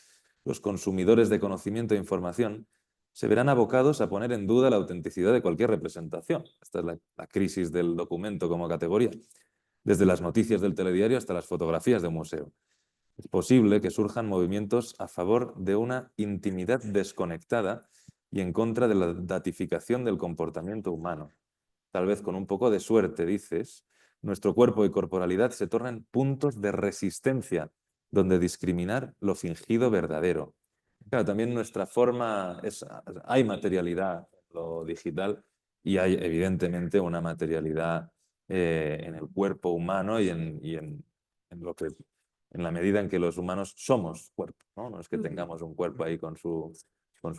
Speaker 1: los consumidores de conocimiento e información se verán abocados a poner en duda la autenticidad de cualquier representación. Esta es la crisis del documento como categoría, desde las noticias del telediario hasta las fotografías de un museo. Es posible que surjan movimientos a favor de una intimidad desconectada y en contra de la datificación del comportamiento humano. Tal vez con un poco de suerte, dices, nuestro cuerpo y corporalidad se tornan puntos de resistencia donde discriminar lo fingido verdadero. Claro, también nuestra forma hay materialidad en lo digital y hay evidentemente una materialidad en el cuerpo humano y en la medida en que los humanos somos cuerpo, ¿no? No es que tengamos un cuerpo ahí con su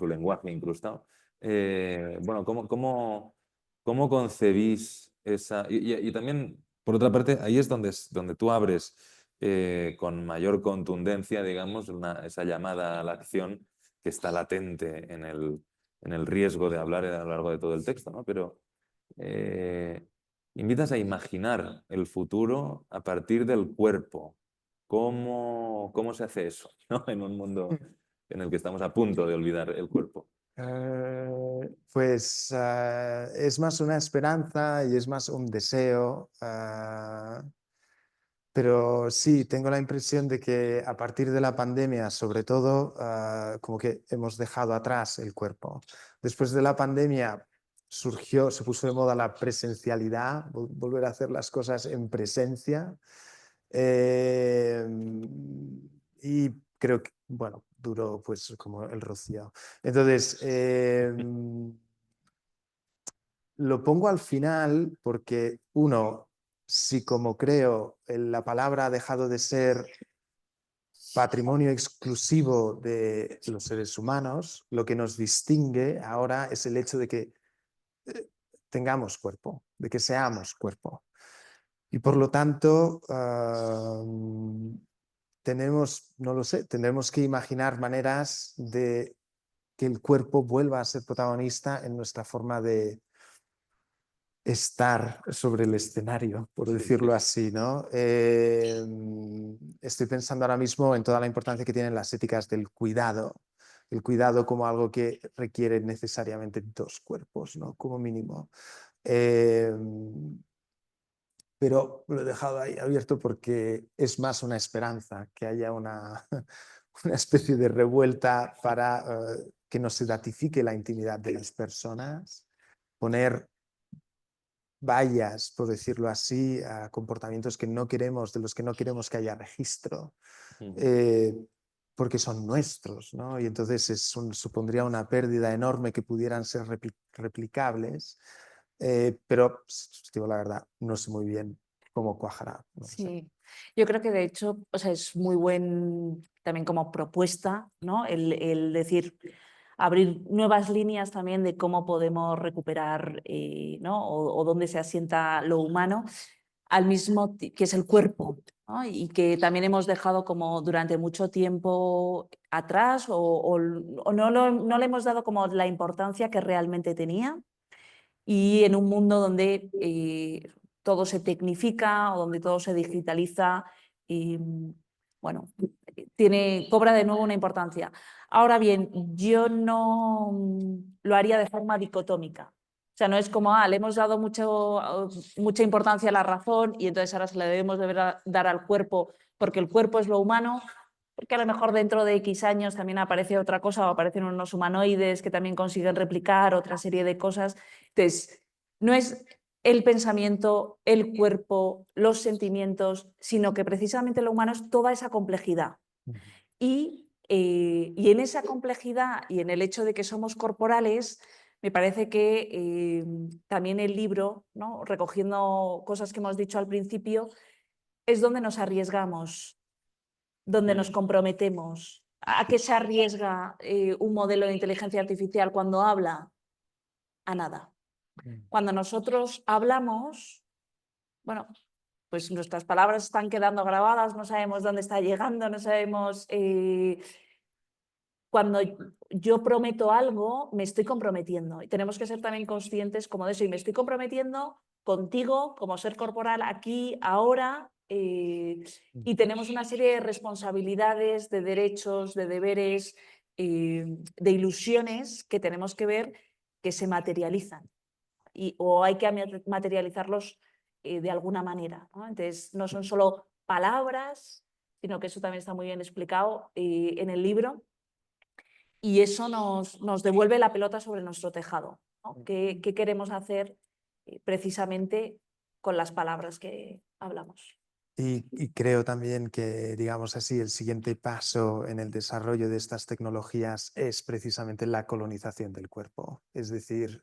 Speaker 1: lenguaje incrustado. Bueno, ¿cómo concebís esa? Y también, por otra parte, ahí es donde tú abres con mayor contundencia, digamos, esa llamada a la acción que está latente en el riesgo de hablar a lo largo de todo el texto, ¿no? Pero invitas a imaginar el futuro a partir del cuerpo. ¿Cómo se hace eso, ¿no? En un mundo en el que estamos a punto de olvidar el cuerpo?
Speaker 3: Pues es más una esperanza y es más un deseo. Pero sí, tengo la impresión de que a partir de la pandemia, sobre todo, como que hemos dejado atrás el cuerpo. Después de la pandemia se puso de moda la presencialidad, volver a hacer las cosas en presencia. Y creo que, bueno, duró pues como el rocío. Entonces, lo pongo al final porque, uno, si como creo la palabra ha dejado de ser patrimonio exclusivo de los seres humanos, lo que nos distingue ahora es el hecho de que tengamos cuerpo, de que seamos cuerpo. Y por lo tanto, no lo sé, tendremos que imaginar maneras de que el cuerpo vuelva a ser protagonista en nuestra forma de estar sobre el escenario, por decirlo así, ¿no? Estoy pensando ahora mismo en toda la importancia que tienen las éticas del cuidado, el cuidado como algo que requiere necesariamente dos cuerpos, ¿no? Como mínimo. Pero lo he dejado ahí abierto porque es más una esperanza que haya una especie de revuelta para que no se datifique la intimidad de las personas, poner vallas, por decirlo así, a comportamientos que no queremos, de los que no queremos que haya registro, porque son nuestros, ¿no? Y entonces supondría una pérdida enorme que pudieran ser replicables, pero, si os digo la verdad, no sé muy bien cómo cuajará. No lo sé.
Speaker 4: Sí, yo creo que de hecho, o sea, es muy buen también como propuesta, ¿no? El decir, abrir nuevas líneas también de cómo podemos recuperar, ¿no? O dónde se asienta lo humano, que es el cuerpo, ¿no? Y que también hemos dejado como durante mucho tiempo atrás o no le hemos dado como la importancia que realmente tenía. Y en un mundo donde todo se tecnifica o donde todo se digitaliza y bueno, cobra de nuevo una importancia. Ahora bien, yo no lo haría de forma dicotómica. O sea, no es como, le hemos dado mucha importancia a la razón y entonces ahora se le debemos dar al cuerpo porque el cuerpo es lo humano, porque a lo mejor dentro de X años también aparece otra cosa o aparecen unos humanoides que también consiguen replicar otra serie de cosas. Entonces, no es el pensamiento, el cuerpo, los sentimientos, sino que precisamente lo humano es toda esa complejidad. Y en esa complejidad y en el hecho de que somos corporales, me parece que también el libro, ¿no? Recogiendo cosas que hemos dicho al principio, es donde nos arriesgamos, donde nos comprometemos. ¿A qué se arriesga un modelo de inteligencia artificial cuando habla? A nada. Cuando nosotros hablamos, bueno, pues nuestras palabras están quedando grabadas, no sabemos dónde está llegando, no sabemos... Cuando yo prometo algo, me estoy comprometiendo y tenemos que ser también conscientes como de eso. Y me estoy comprometiendo contigo como ser corporal aquí, ahora, y tenemos una serie de responsabilidades, de derechos, de deberes, de ilusiones que tenemos que ver que se materializan o hay que materializarlos de alguna manera, ¿no? Entonces, no son solo palabras, sino que eso también está muy bien explicado en el libro. Y eso nos devuelve la pelota sobre nuestro tejado, ¿no? ¿Qué queremos hacer precisamente con las palabras que hablamos?
Speaker 3: Y creo también que, digamos así, el siguiente paso en el desarrollo de estas tecnologías es precisamente la colonización del cuerpo. Es decir,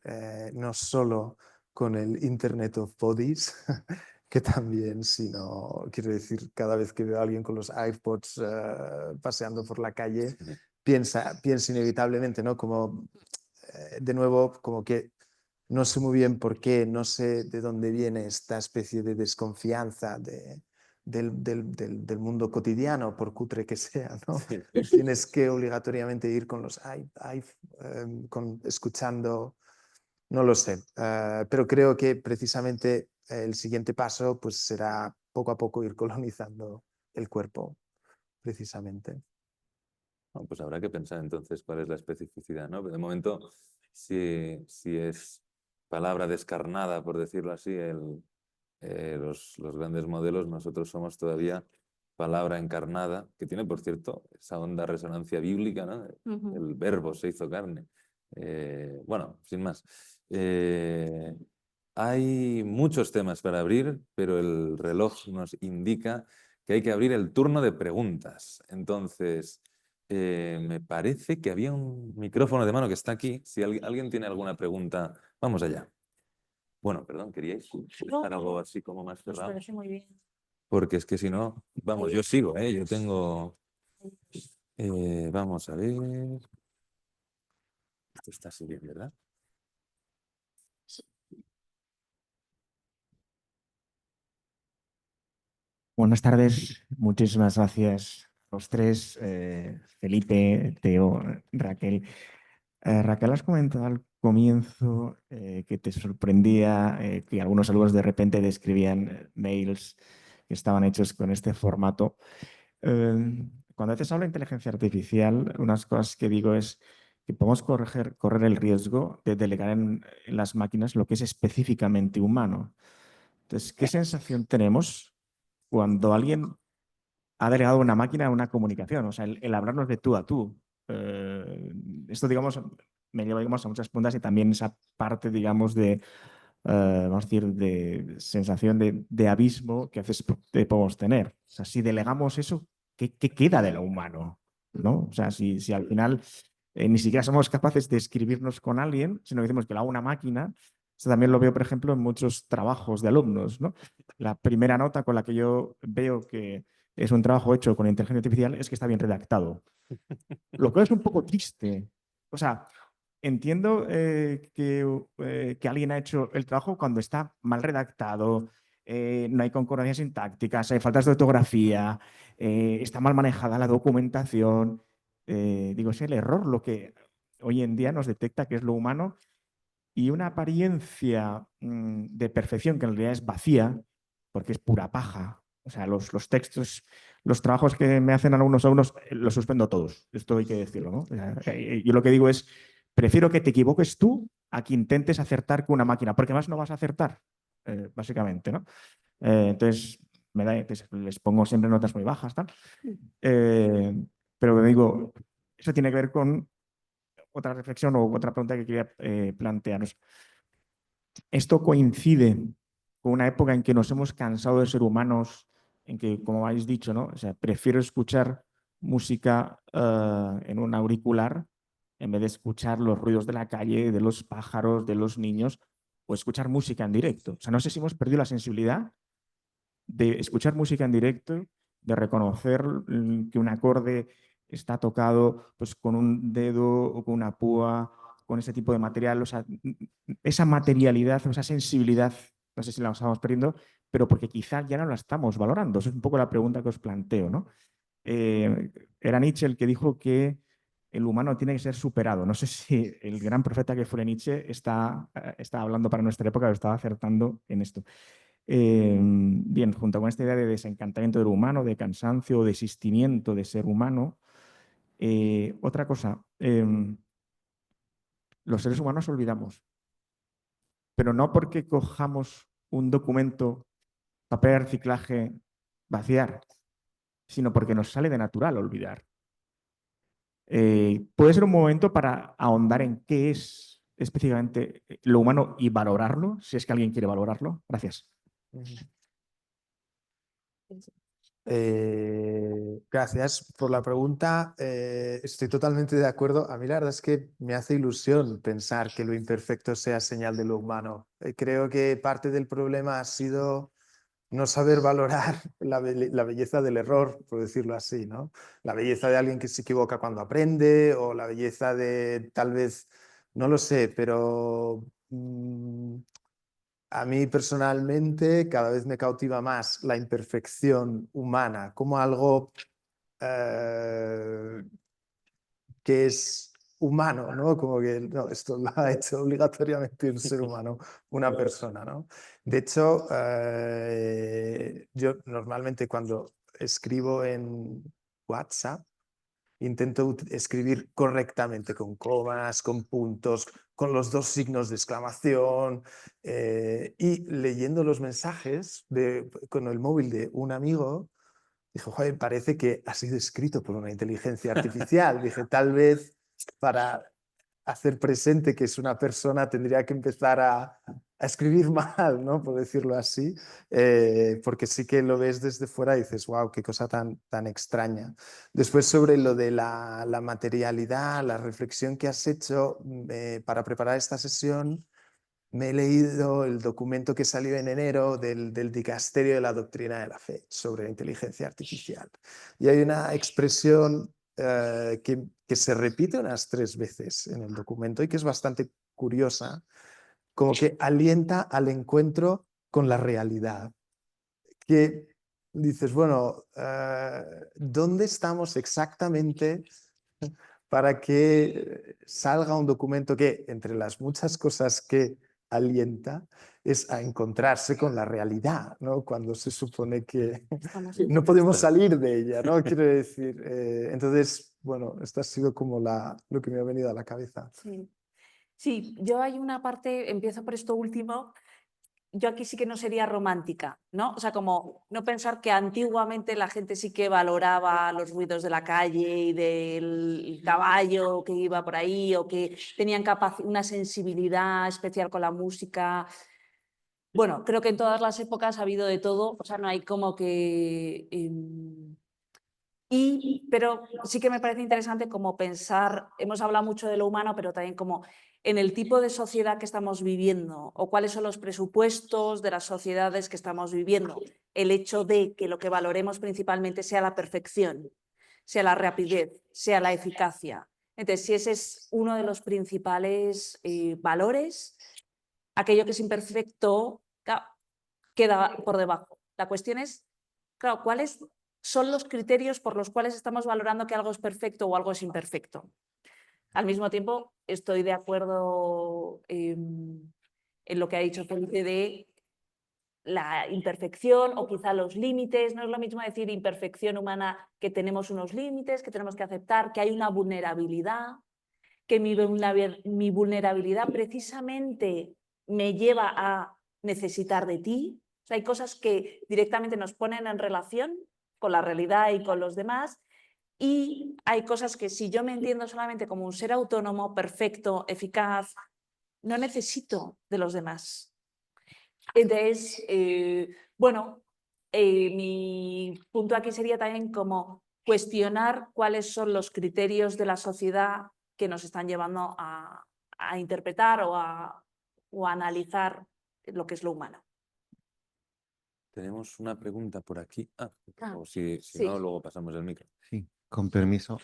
Speaker 3: no solo con el Internet of Bodies, que también, sino, quiero decir, cada vez que veo a alguien con los iPods paseando por la calle, piensa inevitablemente, ¿no? Como, de nuevo, como que no sé muy bien por qué, no sé de dónde viene esta especie de desconfianza del mundo cotidiano, por cutre que sea, ¿no?
Speaker 1: Sí.
Speaker 3: Tienes que obligatoriamente ir con los escuchando, no lo sé, pero creo que precisamente el siguiente paso pues será poco a poco ir colonizando el cuerpo, precisamente.
Speaker 1: Bueno, pues habrá que pensar entonces cuál es la especificidad, ¿no? Pero de momento, si es palabra descarnada, por decirlo así, los grandes modelos, nosotros somos todavía palabra encarnada, que tiene, por cierto, esa honda resonancia bíblica, ¿no? El verbo se hizo carne. Bueno, sin más. Hay muchos temas para abrir, pero el reloj nos indica que hay que abrir el turno de preguntas. Entonces, me parece que había un micrófono de mano que está aquí. Si alguien tiene alguna pregunta, vamos allá. Bueno, perdón, ¿queríais dejar algo así como más cerrado?
Speaker 4: Me parece muy bien.
Speaker 1: Porque es que si no, vamos, yo sigo, ¿eh? Yo tengo... vamos a ver... Esto está así bien, ¿verdad?
Speaker 5: Buenas tardes, muchísimas gracias a los tres, Felipe, Teo, Raquel. Raquel, has comentado al comienzo que te sorprendía que algunos alumnos de repente describían mails que estaban hechos con este formato. Cuando te hablo de inteligencia artificial, unas cosas que digo es que podemos correr el riesgo de delegar en las máquinas lo que es específicamente humano. Entonces, ¿qué sensación tenemos cuando alguien ha delegado a una máquina una comunicación? O sea, el hablarnos de tú a tú. Esto, digamos, me lleva, digamos, a muchas preguntas y también esa parte, digamos, vamos a decir, de sensación de abismo que a veces podemos tener. O sea, si delegamos eso, ¿qué queda de lo humano? ¿No? O sea, si al final ni siquiera somos capaces de escribirnos con alguien, sino que decimos que lo haga una máquina. Esto también lo veo, por ejemplo, en muchos trabajos de alumnos, ¿no? La primera nota con la que yo veo que es un trabajo hecho con inteligencia artificial es que está bien redactado. Lo cual es un poco triste. O sea, entiendo que alguien ha hecho el trabajo cuando está mal redactado, no hay concordancias sintácticas, hay faltas de ortografía, está mal manejada la documentación. Digo, es el error lo que hoy en día nos detecta que es lo humano y una apariencia de perfección que en realidad es vacía, porque es pura paja. O sea, los textos, los trabajos que me hacen algunos alumnos, los suspendo todos. Esto hay que decirlo, ¿no? O sea, yo lo que digo es, prefiero que te equivoques tú a que intentes acertar con una máquina, porque más no vas a acertar, básicamente, ¿no? Entonces, les pongo siempre notas muy bajas, tal. Pero digo, eso tiene que ver con otra reflexión o otra pregunta que quería plantearos. Esto coincide con una época en que nos hemos cansado de ser humanos, en que, como habéis dicho, ¿no? O sea, prefiero escuchar música en un auricular en vez de escuchar los ruidos de la calle, de los pájaros, de los niños, o escuchar música en directo. O sea, no sé si hemos perdido la sensibilidad de escuchar música en directo, de reconocer que un acorde está tocado pues, con un dedo o con una púa, con ese tipo de material. O sea, esa materialidad, esa sensibilidad, no sé si la estamos perdiendo, pero porque quizá ya no la estamos valorando. Esa es un poco la pregunta que os planteo, ¿no? Era Nietzsche el que dijo que el humano tiene que ser superado. No sé si el gran profeta que fue Nietzsche está hablando para nuestra época o estaba acertando en esto. Bien, junto con esta idea de desencantamiento del humano, de cansancio, desistimiento de ser humano, otra cosa, los seres humanos olvidamos, pero no porque cojamos un documento, papel de reciclaje, vaciar, sino porque nos sale de natural olvidar. Puede ser un momento para ahondar en qué es específicamente lo humano y valorarlo, si es que alguien quiere valorarlo. Gracias.
Speaker 3: Gracias por la pregunta. Estoy totalmente de acuerdo. A mí la verdad es que me hace ilusión pensar que lo imperfecto sea señal de lo humano. Creo que parte del problema ha sido no saber valorar la belleza del error, por decirlo así, ¿no? La belleza de alguien que se equivoca cuando aprende o la belleza de tal vez, no lo sé, pero a mí personalmente cada vez me cautiva más la imperfección humana como algo que es humano, ¿no? Como que no, esto lo ha hecho obligatoriamente un ser humano, una persona, ¿no? De hecho, yo normalmente cuando escribo en WhatsApp, intento escribir correctamente, con comas, con puntos, con los 2 signos de exclamación, y leyendo los mensajes con el móvil de un amigo, dijo, joder, parece que ha sido escrito por una inteligencia artificial. Dije, tal vez para hacer presente que es una persona tendría que empezar a escribir mal, ¿no? Por decirlo así, porque sí que lo ves desde fuera y dices, wow, qué cosa tan extraña. Después sobre lo de la materialidad, la reflexión que has hecho para preparar esta sesión, me he leído el documento que salió en enero del Dicasterio de la Doctrina de la Fe sobre la inteligencia artificial. Y hay una expresión que se repite unas 3 veces en el documento y que es bastante curiosa, como que alienta al encuentro con la realidad. Que dices, bueno, ¿dónde estamos exactamente para que salga un documento que, entre las muchas cosas que alienta, es a encontrarse con la realidad, ¿no? Cuando se supone que no podemos salir de ella, ¿no? Quiero decir, entonces, bueno, esto ha sido como lo que me ha venido a la cabeza.
Speaker 4: Sí. Sí, yo hay una parte, empiezo por esto último, yo aquí sí que no sería romántica, ¿no? O sea, como no pensar que antiguamente la gente sí que valoraba los ruidos de la calle y del caballo que iba por ahí, o que tenían una sensibilidad especial con la música. Bueno, creo que en todas las épocas ha habido de todo, o sea, no hay como que... pero sí que me parece interesante como pensar, hemos hablado mucho de lo humano, pero también como en el tipo de sociedad que estamos viviendo o cuáles son los presupuestos de las sociedades que estamos viviendo. El hecho de que lo que valoremos principalmente sea la perfección, sea la rapidez, sea la eficacia. Entonces, si ese es uno de los principales valores, aquello que es imperfecto queda por debajo. La cuestión es, claro, ¿cuáles son los criterios por los cuales estamos valorando que algo es perfecto o algo es imperfecto? Al mismo tiempo, estoy de acuerdo en lo que ha dicho Felipe de la imperfección o quizá los límites. No es lo mismo decir imperfección humana, que tenemos unos límites, que tenemos que aceptar, que hay una vulnerabilidad, que mi vulnerabilidad precisamente me lleva a necesitar de ti. O sea, hay cosas que directamente nos ponen en relación con la realidad y con los demás, y hay cosas que si yo me entiendo solamente como un ser autónomo, perfecto, eficaz, no necesito de los demás. Entonces, bueno, mi punto aquí sería también como cuestionar cuáles son los criterios de la sociedad que nos están llevando a interpretar o a analizar lo que es lo humano.
Speaker 1: Tenemos una pregunta por aquí. O si
Speaker 4: sí.
Speaker 1: no, luego pasamos el micro.
Speaker 6: Sí, con permiso.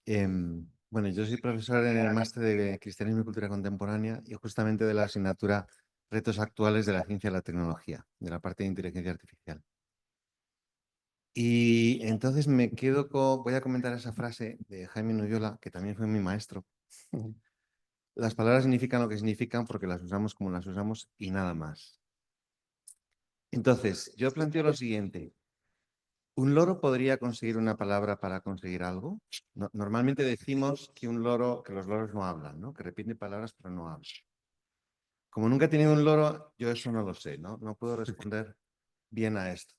Speaker 6: Bueno, yo soy profesor en el máster de Cristianismo y Cultura Contemporánea y justamente de la asignatura Retos Actuales de la Ciencia y la Tecnología, de la parte de inteligencia artificial. Y entonces me quedo con, voy a comentar esa frase de Jaime Nuyola, que también fue mi maestro. Las palabras significan lo que significan porque las usamos como las usamos y nada más. Entonces, yo planteo lo siguiente. ¿Un loro podría conseguir una palabra para conseguir algo? Normalmente decimos que los loros no hablan, ¿no? Que repiten palabras pero no hablan. Como nunca he tenido un loro, yo eso no lo sé, ¿no? No puedo responder bien a esto.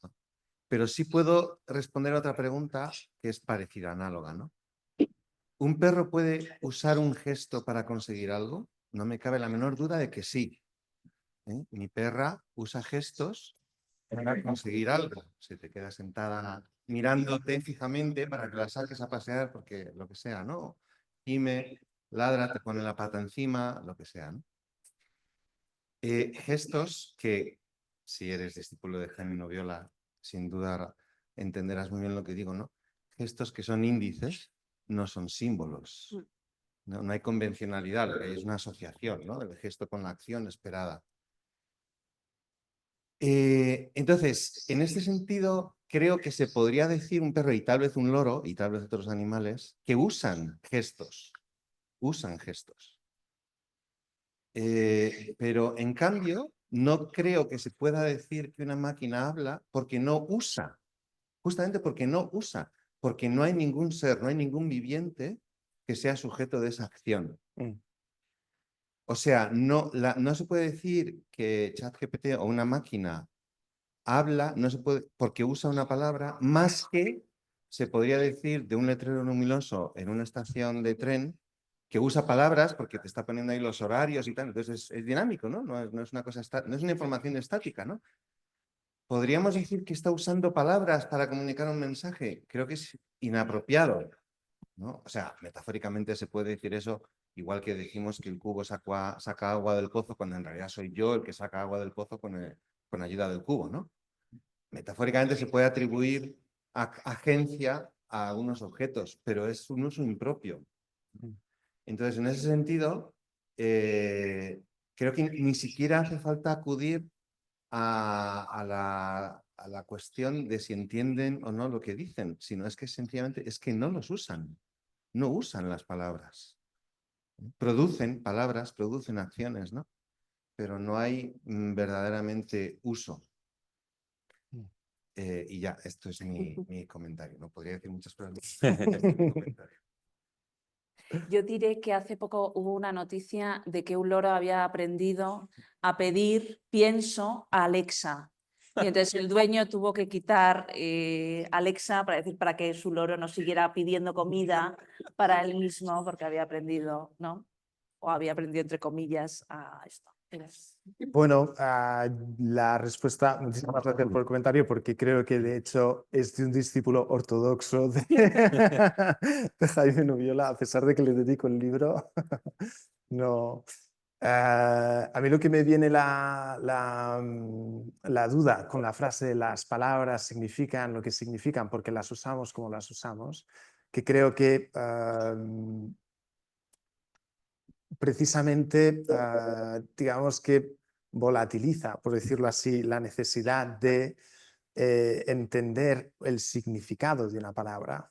Speaker 6: Pero sí puedo responder a otra pregunta que es parecida, análoga, ¿no? ¿Un perro puede usar un gesto para conseguir algo? No me cabe la menor duda de que sí. Mi perra usa gestos para conseguir algo. Se te queda sentada mirándote fijamente para que la saques a pasear, porque lo que sea, ¿no? Gime, ladra, te pone la pata encima, lo que sea, ¿no? Gestos que, si eres discípulo de Jaime Nuyola, sin duda entenderás muy bien lo que digo, ¿no? Gestos que son índices, no son símbolos. No hay convencionalidad, lo que hay es una asociación, ¿no? Del gesto con la acción esperada. Entonces, en este sentido, creo que se podría decir un perro y tal vez un loro y tal vez otros animales que usan gestos. Pero en cambio, no creo que se pueda decir que una máquina habla porque no usa, justamente porque no usa, porque no hay ningún ser, no hay ningún viviente que sea sujeto de esa acción. O sea, no se puede decir que ChatGPT o una máquina habla, no se puede, porque usa una palabra, más que se podría decir de un letrero luminoso en una estación de tren que usa palabras porque te está poniendo ahí los horarios y tal. Entonces es dinámico, ¿no? No es una cosa no es una información estática, ¿no? ¿Podríamos decir que está usando palabras para comunicar un mensaje? Creo que es inapropiado, ¿no? O sea, metafóricamente se puede decir eso, igual que dijimos que el cubo saca agua del pozo, cuando en realidad soy yo el que saca agua del pozo con ayuda del cubo, ¿no? Metafóricamente se puede atribuir agencia a algunos objetos, pero es un uso impropio. Entonces, en ese sentido, creo que ni siquiera hace falta acudir a la cuestión de si entienden o no lo que dicen, sino es que sencillamente es que no los usan, no usan las palabras. Producen palabras, producen acciones, ¿no? Pero no hay verdaderamente uso. Y ya, esto es mi comentario. No podría decir muchas cosas.
Speaker 4: Yo diré que hace poco hubo una noticia de que un loro había aprendido a pedir pienso a Alexa. Y entonces el dueño tuvo que quitar Alexa para que su loro no siguiera pidiendo comida para él mismo, porque había aprendido, ¿no? O había aprendido, entre comillas, a esto.
Speaker 3: Bueno, la respuesta, muchísimas gracias por el comentario, porque creo que de hecho es de un discípulo ortodoxo de, de Jaime Nubiola, a pesar de que le dedico el libro. No. A mí lo que me viene la duda con la frase las palabras significan lo que significan porque las usamos como las usamos, que creo que precisamente, digamos que volatiliza, por decirlo así, la necesidad de entender el significado de una palabra,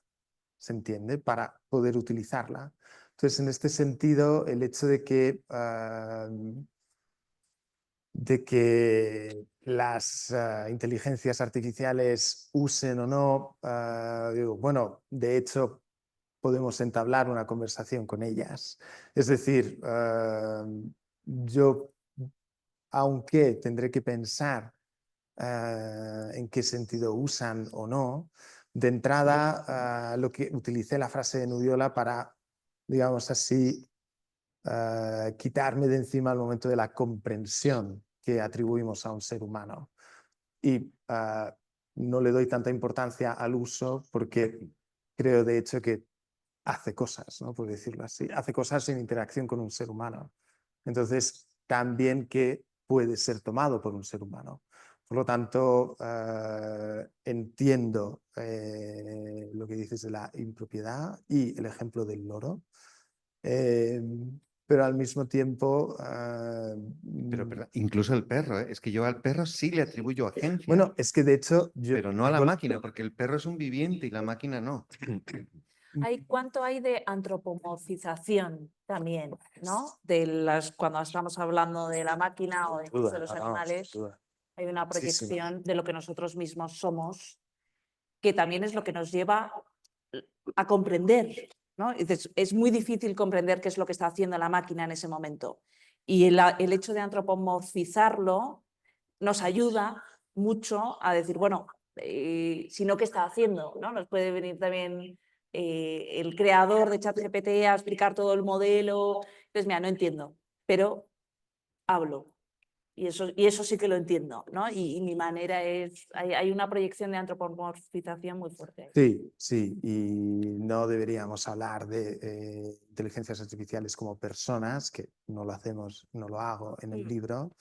Speaker 3: ¿se entiende? Para poder utilizarla. Entonces, en este sentido, el hecho de que las inteligencias artificiales usen o no, digo, bueno, de hecho, podemos entablar una conversación con ellas. Es decir, yo, aunque tendré que pensar en qué sentido usan o no, de entrada lo que utilicé la frase de Nubiola para, digamos así, quitarme de encima el momento de la comprensión que atribuimos a un ser humano. Y no le doy tanta importancia al uso porque creo de hecho que hace cosas, ¿no? Por decirlo así, hace cosas en interacción con un ser humano. Entonces, también que puede ser tomado por un ser humano. Por lo tanto, entiendo lo que dices de la impropiedad y el ejemplo del loro, pero al mismo tiempo...
Speaker 6: Pero incluso el perro, ¿eh? Es que yo al perro sí le atribuyo agencia.
Speaker 3: Bueno, es que de hecho...
Speaker 6: pero no a la máquina, porque el perro es un viviente y la máquina no.
Speaker 4: ¿Cuánto hay de antropomorfización también, ¿no? Cuando estamos hablando de la máquina o de los animales, hay una proyección de lo que nosotros mismos somos, que también es lo que nos lleva a comprender, ¿no? Es muy difícil comprender qué es lo que está haciendo la máquina en ese momento. Y el hecho de antropomorfizarlo nos ayuda mucho a decir, bueno, si no, ¿qué está haciendo? ¿No? Nos puede venir también el creador de ChatGPT a explicar todo el modelo. Entonces, mira, no entiendo, pero hablo. Y eso sí que lo entiendo, ¿no? Y mi manera es, hay una proyección de antropomorfización muy fuerte.
Speaker 3: Sí, sí, y no deberíamos hablar de inteligencias artificiales como personas, que no lo hacemos, no lo hago en el libro.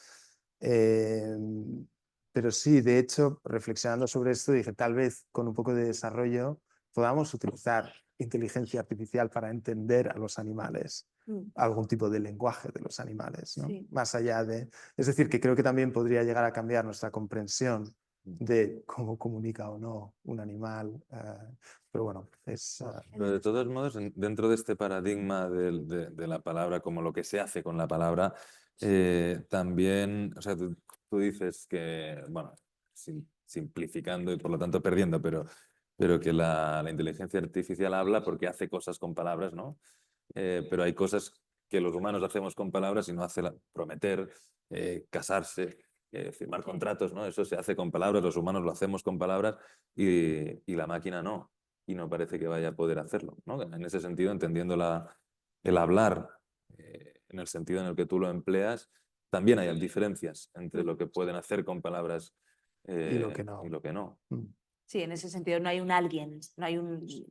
Speaker 3: Pero sí, de hecho, reflexionando sobre esto, dije, tal vez con un poco de desarrollo podamos utilizar inteligencia artificial para entender a los animales, algún tipo de lenguaje de los animales, ¿no?
Speaker 4: Sí.
Speaker 3: Más allá de... Es decir, que creo que también podría llegar a cambiar nuestra comprensión de cómo comunica o no un animal. Pero bueno, es...
Speaker 1: Pero de todos modos, dentro de este paradigma de la palabra como lo que se hace con la palabra, también, o sea, tú dices que, bueno, simplificando y por lo tanto perdiendo, pero que la inteligencia artificial habla porque hace cosas con palabras, ¿no? Pero hay cosas que los humanos hacemos con palabras y no hace prometer, casarse, firmar contratos, ¿no? Eso se hace con palabras, los humanos lo hacemos con palabras y la máquina no. Y no parece que vaya a poder hacerlo, ¿no? En ese sentido, entendiendo el hablar en el sentido en el que tú lo empleas, también hay diferencias entre lo que pueden hacer con palabras
Speaker 3: y lo que no.
Speaker 1: y lo que no.
Speaker 4: Sí, en ese sentido no hay un alguien, no hay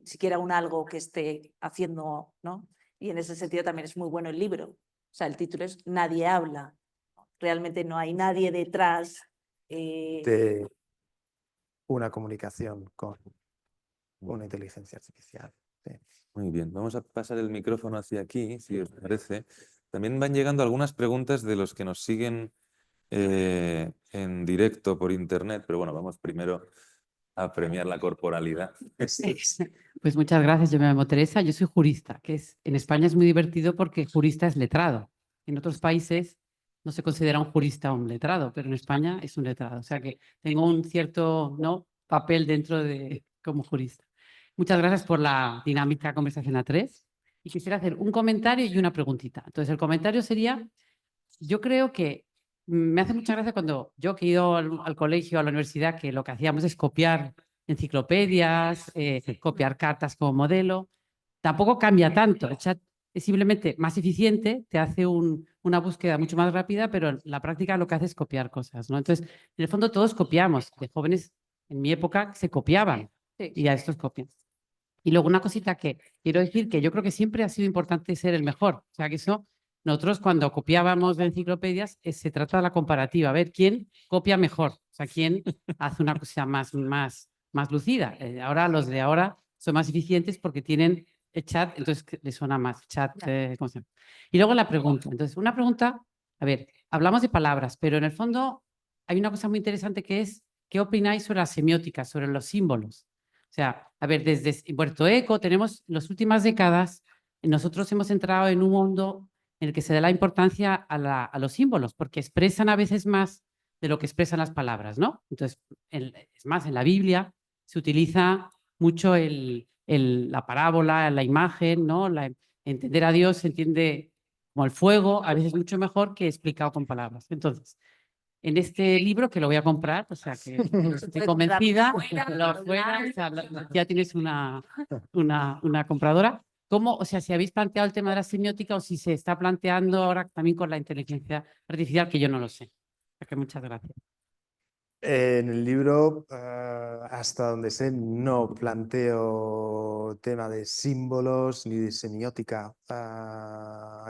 Speaker 4: siquiera un algo que esté haciendo, ¿no? Y en ese sentido también es muy bueno el libro. O sea, el título es Nadie habla. Realmente no hay nadie detrás.
Speaker 3: De una comunicación con una inteligencia artificial. Sí.
Speaker 1: Muy bien, vamos a pasar el micrófono hacia aquí, si os parece. También van llegando algunas preguntas de los que nos siguen en directo por internet, pero bueno, vamos primero a premiar la corporalidad.
Speaker 7: Pues muchas gracias, yo me llamo Teresa, yo soy jurista, en España es muy divertido porque jurista es letrado. En otros países no se considera un jurista un letrado, pero en España es un letrado. O sea que tengo un cierto, ¿no?, papel dentro de como jurista. Muchas gracias por la dinámica conversación a tres. Y quisiera hacer un comentario y una preguntita. Entonces, el comentario sería, yo creo que me hace mucha gracia cuando yo que he ido al colegio, a la universidad, que lo que hacíamos es copiar enciclopedias, copiar cartas como modelo. Tampoco cambia tanto. El chat es simplemente más eficiente, te hace una búsqueda mucho más rápida, pero en la práctica lo que hace es copiar cosas, ¿no? Entonces, en el fondo todos copiamos. De jóvenes, en mi época, se copiaban y a estos copian. Y luego una cosita que quiero decir, que yo creo que siempre ha sido importante ser el mejor. O sea, que eso, nosotros cuando copiábamos de enciclopedias, se trata de la comparativa, a ver quién copia mejor, o sea, quién hace una cosa más lucida. Ahora los de ahora son más eficientes porque tienen el chat, entonces les suena más chat. ¿Cómo se llama? Y luego la pregunta. Entonces, una pregunta, a ver, hablamos de palabras, pero en el fondo hay una cosa muy interesante que es, ¿qué opináis sobre la semiótica, sobre los símbolos? O sea, a ver, desde Puerto Eco tenemos, en las últimas décadas, nosotros hemos entrado en un mundo en el que se da la importancia a los símbolos, porque expresan a veces más de lo que expresan las palabras, ¿no? Entonces, es más, en la Biblia se utiliza mucho la parábola, la imagen, ¿no? Entender a Dios se entiende como el fuego, a veces mucho mejor que explicado con palabras. Entonces, en este libro, que lo voy a comprar, o sea que estoy convencida, o sea, ya tienes una compradora. ¿Cómo, o sea, si habéis planteado el tema de la semiótica o si se está planteando ahora también con la inteligencia artificial, que yo no lo sé? O sea que muchas gracias.
Speaker 3: En el libro, hasta donde sé, no planteo tema de símbolos ni de semiótica.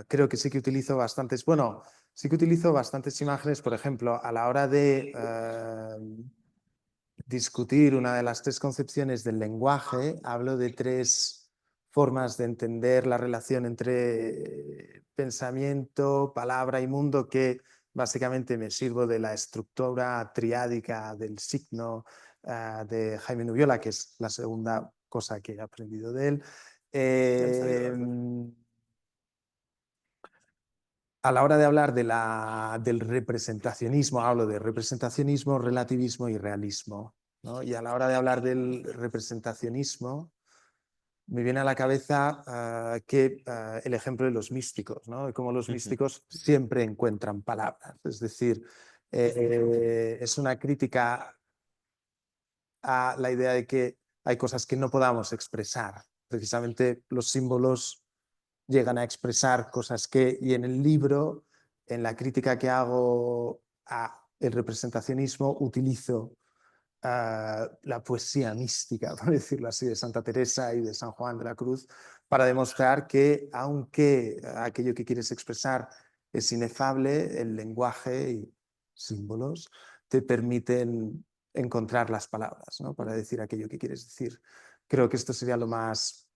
Speaker 3: Creo que sí que utilizo bastantes, bueno, sí que utilizo bastantes imágenes, por ejemplo, a la hora de discutir una de las tres concepciones del lenguaje, hablo de tres formas de entender la relación entre pensamiento, palabra y mundo, que básicamente me sirvo de la estructura triádica del signo de Jaime Nubiola, que es la segunda cosa que he aprendido de él. A la hora de hablar del representacionismo, hablo de representacionismo, relativismo y realismo, ¿no? Y a la hora de hablar del representacionismo, me viene a la cabeza el ejemplo de los místicos, ¿no? Y cómo los místicos siempre encuentran palabras. Es decir, es una crítica a la idea de que hay cosas que no podamos expresar. Precisamente los símbolos llegan a expresar cosas que, y en el libro, en la crítica que hago al representacionismo, utilizo la poesía mística, por decirlo así, de Santa Teresa y de San Juan de la Cruz, para demostrar que, aunque aquello que quieres expresar es inefable, el lenguaje y símbolos te permiten encontrar las palabras, ¿no?, para decir aquello que quieres decir. Creo que esto sería lo más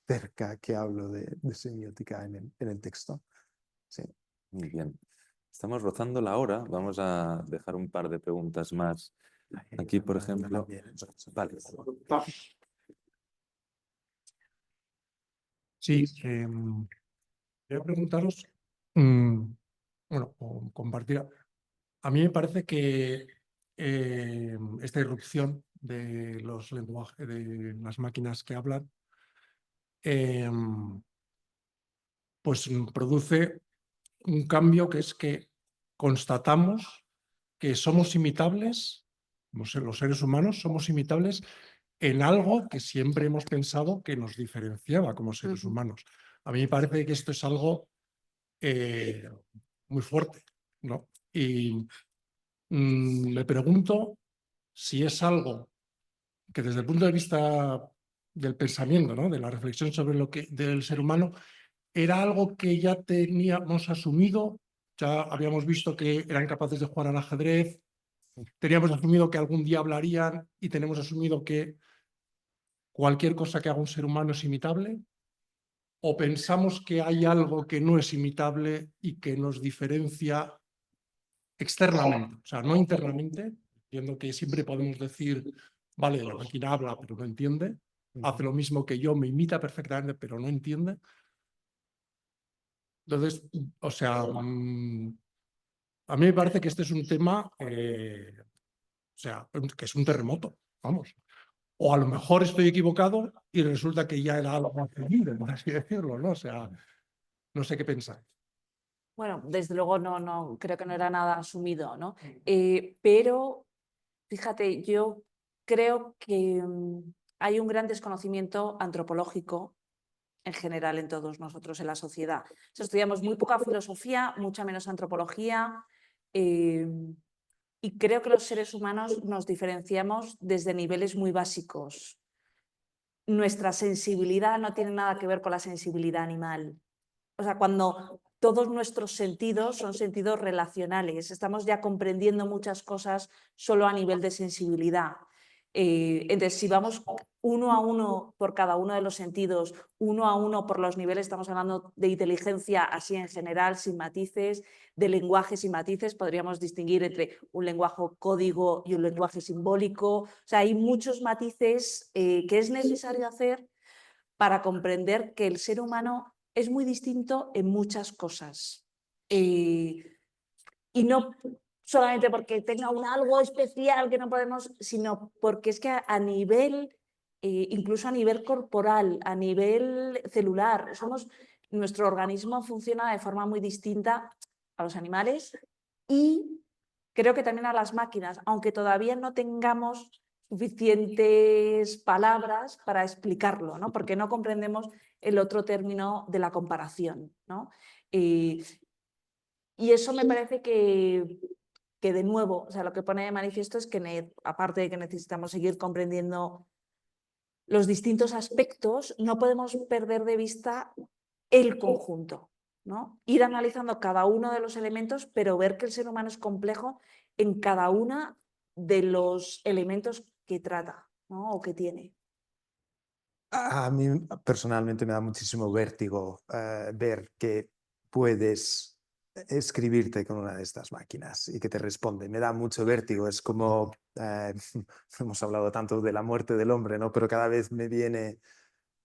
Speaker 3: cerca que hablo de semiótica en el texto. Sí.
Speaker 1: Muy bien. Estamos rozando la hora. Vamos a dejar un par de preguntas más. Aquí, por ejemplo. Vale.
Speaker 8: Sí, quería preguntaros, bueno, o compartir. A mí me parece que esta irrupción de los lenguajes, de las máquinas que hablan, pues produce un cambio que es que constatamos que somos imitables, los seres humanos somos imitables en algo que siempre hemos pensado que nos diferenciaba como seres humanos. A mí me parece que esto es algo muy fuerte, ¿no? Y me pregunto si es algo que desde el punto de vista del pensamiento, ¿no? De la reflexión sobre lo que del ser humano, era algo que ya teníamos asumido, ya habíamos visto que eran capaces de jugar al ajedrez, teníamos asumido que algún día hablarían y tenemos asumido que cualquier cosa que haga un ser humano es imitable, o pensamos que hay algo que no es imitable y que nos diferencia externamente, o sea, no internamente. Entiendo que siempre podemos decir, vale, la máquina habla, pero no entiende, hace lo mismo que yo, me imita perfectamente, pero no entiende. Entonces, o sea, a mí me parece que este es un tema, o sea, que es un terremoto, vamos. O a lo mejor estoy equivocado y resulta que ya era algo asumible, por así decirlo, ¿no? O sea, no sé qué pensar.
Speaker 4: Bueno, desde luego no, creo que no era nada asumido, ¿no? Pero, fíjate, yo creo que hay un gran desconocimiento antropológico en general en todos nosotros, en la sociedad. O sea, estudiamos muy poca filosofía, mucha menos antropología, y creo que los seres humanos nos diferenciamos desde niveles muy básicos. Nuestra sensibilidad no tiene nada que ver con la sensibilidad animal. O sea, cuando todos nuestros sentidos son sentidos relacionales, estamos ya comprendiendo muchas cosas solo a nivel de sensibilidad. Entonces, si vamos uno a uno por cada uno de los sentidos, uno a uno por los niveles, estamos hablando de inteligencia así en general, sin matices, de lenguaje sin matices, podríamos distinguir entre un lenguaje código y un lenguaje simbólico. O sea, hay muchos matices que es necesario hacer para comprender que el ser humano es muy distinto en muchas cosas. Y no solamente porque tenga algo especial que no podemos, sino porque es que a nivel, incluso a nivel corporal, a nivel celular, nuestro organismo funciona de forma muy distinta a los animales y creo que también a las máquinas, aunque todavía no tengamos suficientes palabras para explicarlo, ¿no? Porque no comprendemos el otro término de la comparación, ¿no? Y eso me parece que de nuevo, o sea, lo que pone de manifiesto es que aparte de que necesitamos seguir comprendiendo los distintos aspectos, no podemos perder de vista el conjunto, ¿no? Ir analizando cada uno de los elementos, pero ver que el ser humano es complejo en cada uno de los elementos que trata, ¿no? O que tiene.
Speaker 3: A mí personalmente me da muchísimo vértigo ver que puedes escribirte con una de estas máquinas y que te responde. Me da mucho vértigo. Es como, hemos hablado tanto de la muerte del hombre, ¿no? Pero cada vez me viene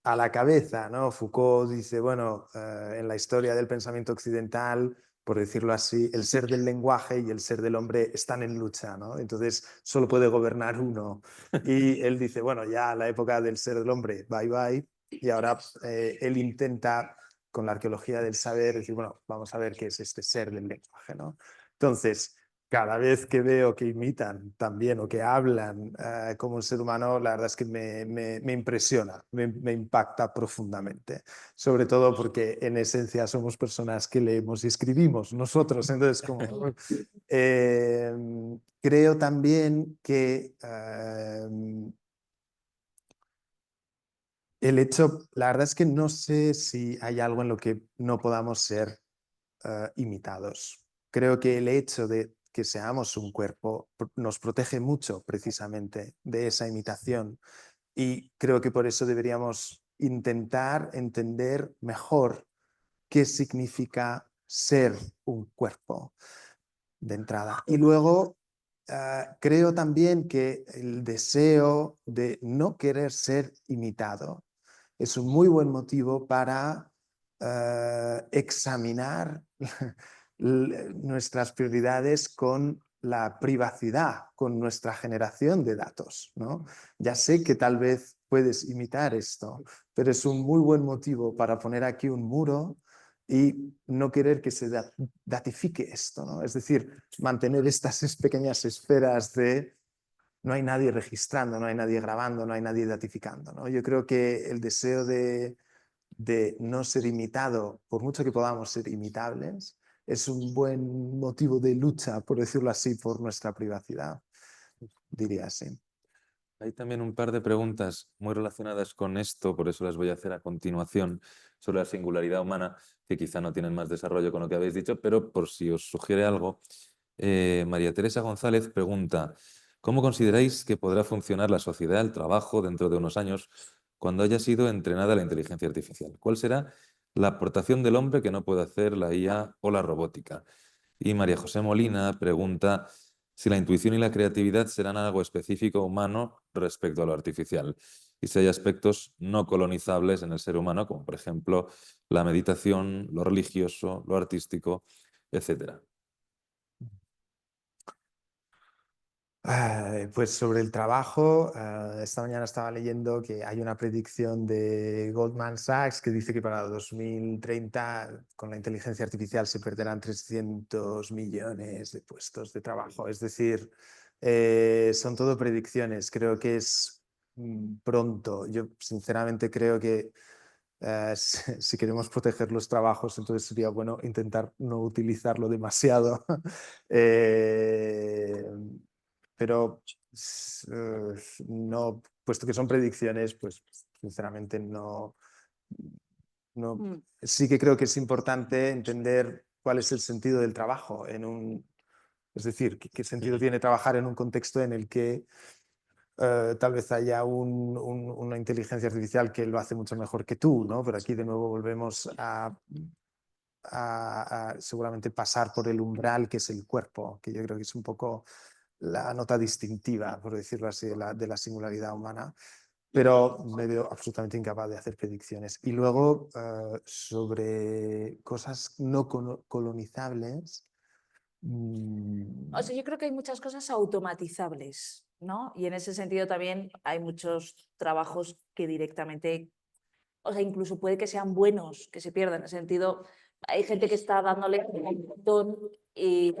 Speaker 3: a la cabeza, ¿no? Foucault dice, bueno, en la historia del pensamiento occidental, por decirlo así, el ser del lenguaje y el ser del hombre están en lucha, ¿no? Entonces solo puede gobernar uno. Y él dice, bueno, ya la época del ser del hombre, bye bye, y ahora él intenta, con la arqueología del saber, decir, bueno, vamos a ver qué es este ser del lenguaje, ¿no? Entonces, cada vez que veo que imitan también o que hablan como un ser humano, la verdad es que me impresiona, me impacta profundamente. Sobre todo porque en esencia somos personas que leemos y escribimos nosotros. Entonces, como, creo también que el hecho, la verdad es que no sé si hay algo en lo que no podamos ser imitados. Creo que el hecho de que seamos un cuerpo nos protege mucho precisamente de esa imitación y creo que por eso deberíamos intentar entender mejor qué significa ser un cuerpo de entrada. Y luego creo también que el deseo de no querer ser imitado es un muy buen motivo para examinar nuestras prioridades con la privacidad, con nuestra generación de datos, ¿no? Ya sé que tal vez puedes imitar esto, pero es un muy buen motivo para poner aquí un muro y no querer que se datifique esto, ¿no? Es decir, mantener estas pequeñas esferas de no hay nadie registrando, no hay nadie grabando, no hay nadie datificando, ¿no? Yo creo que el deseo de no ser imitado, por mucho que podamos ser imitables, es un buen motivo de lucha, por decirlo así, por nuestra privacidad, diría así.
Speaker 1: Hay también un par de preguntas muy relacionadas con esto, por eso las voy a hacer a continuación, sobre la singularidad humana, que quizá no tienen más desarrollo con lo que habéis dicho, pero por si os sugiere algo, María Teresa González pregunta, ¿cómo consideráis que podrá funcionar la sociedad, el trabajo, dentro de unos años, cuando haya sido entrenada la inteligencia artificial? ¿Cuál será la aportación del hombre que no puede hacer la IA o la robótica? Y María José Molina pregunta si la intuición y la creatividad serán algo específico humano respecto a lo artificial y si hay aspectos no colonizables en el ser humano, como por ejemplo la meditación, lo religioso, lo artístico, etc.
Speaker 3: Pues sobre el trabajo, esta mañana estaba leyendo que hay una predicción de Goldman Sachs que dice que para 2030 con la inteligencia artificial se perderán 300 millones de puestos de trabajo. Es decir, son todo predicciones. Creo que es pronto. Yo sinceramente creo que si queremos proteger los trabajos, entonces sería bueno intentar no utilizarlo demasiado. Pero no, puesto que son predicciones, pues sinceramente no. Sí que creo que es importante entender cuál es el sentido del trabajo es decir, qué sentido tiene trabajar en un contexto en el que tal vez haya una inteligencia artificial que lo hace mucho mejor que tú, ¿no? Pero aquí de nuevo volvemos a seguramente pasar por el umbral que es el cuerpo, que yo creo que es un poco la nota distintiva, por decirlo así, de la singularidad humana, pero me veo absolutamente incapaz de hacer predicciones. Y luego, sobre cosas no colonizables.
Speaker 4: O sea, yo creo que hay muchas cosas automatizables, ¿no? Y en ese sentido también hay muchos trabajos que directamente, o sea, incluso puede que sean buenos, que se pierdan. En el sentido, hay gente que está dándole un montón y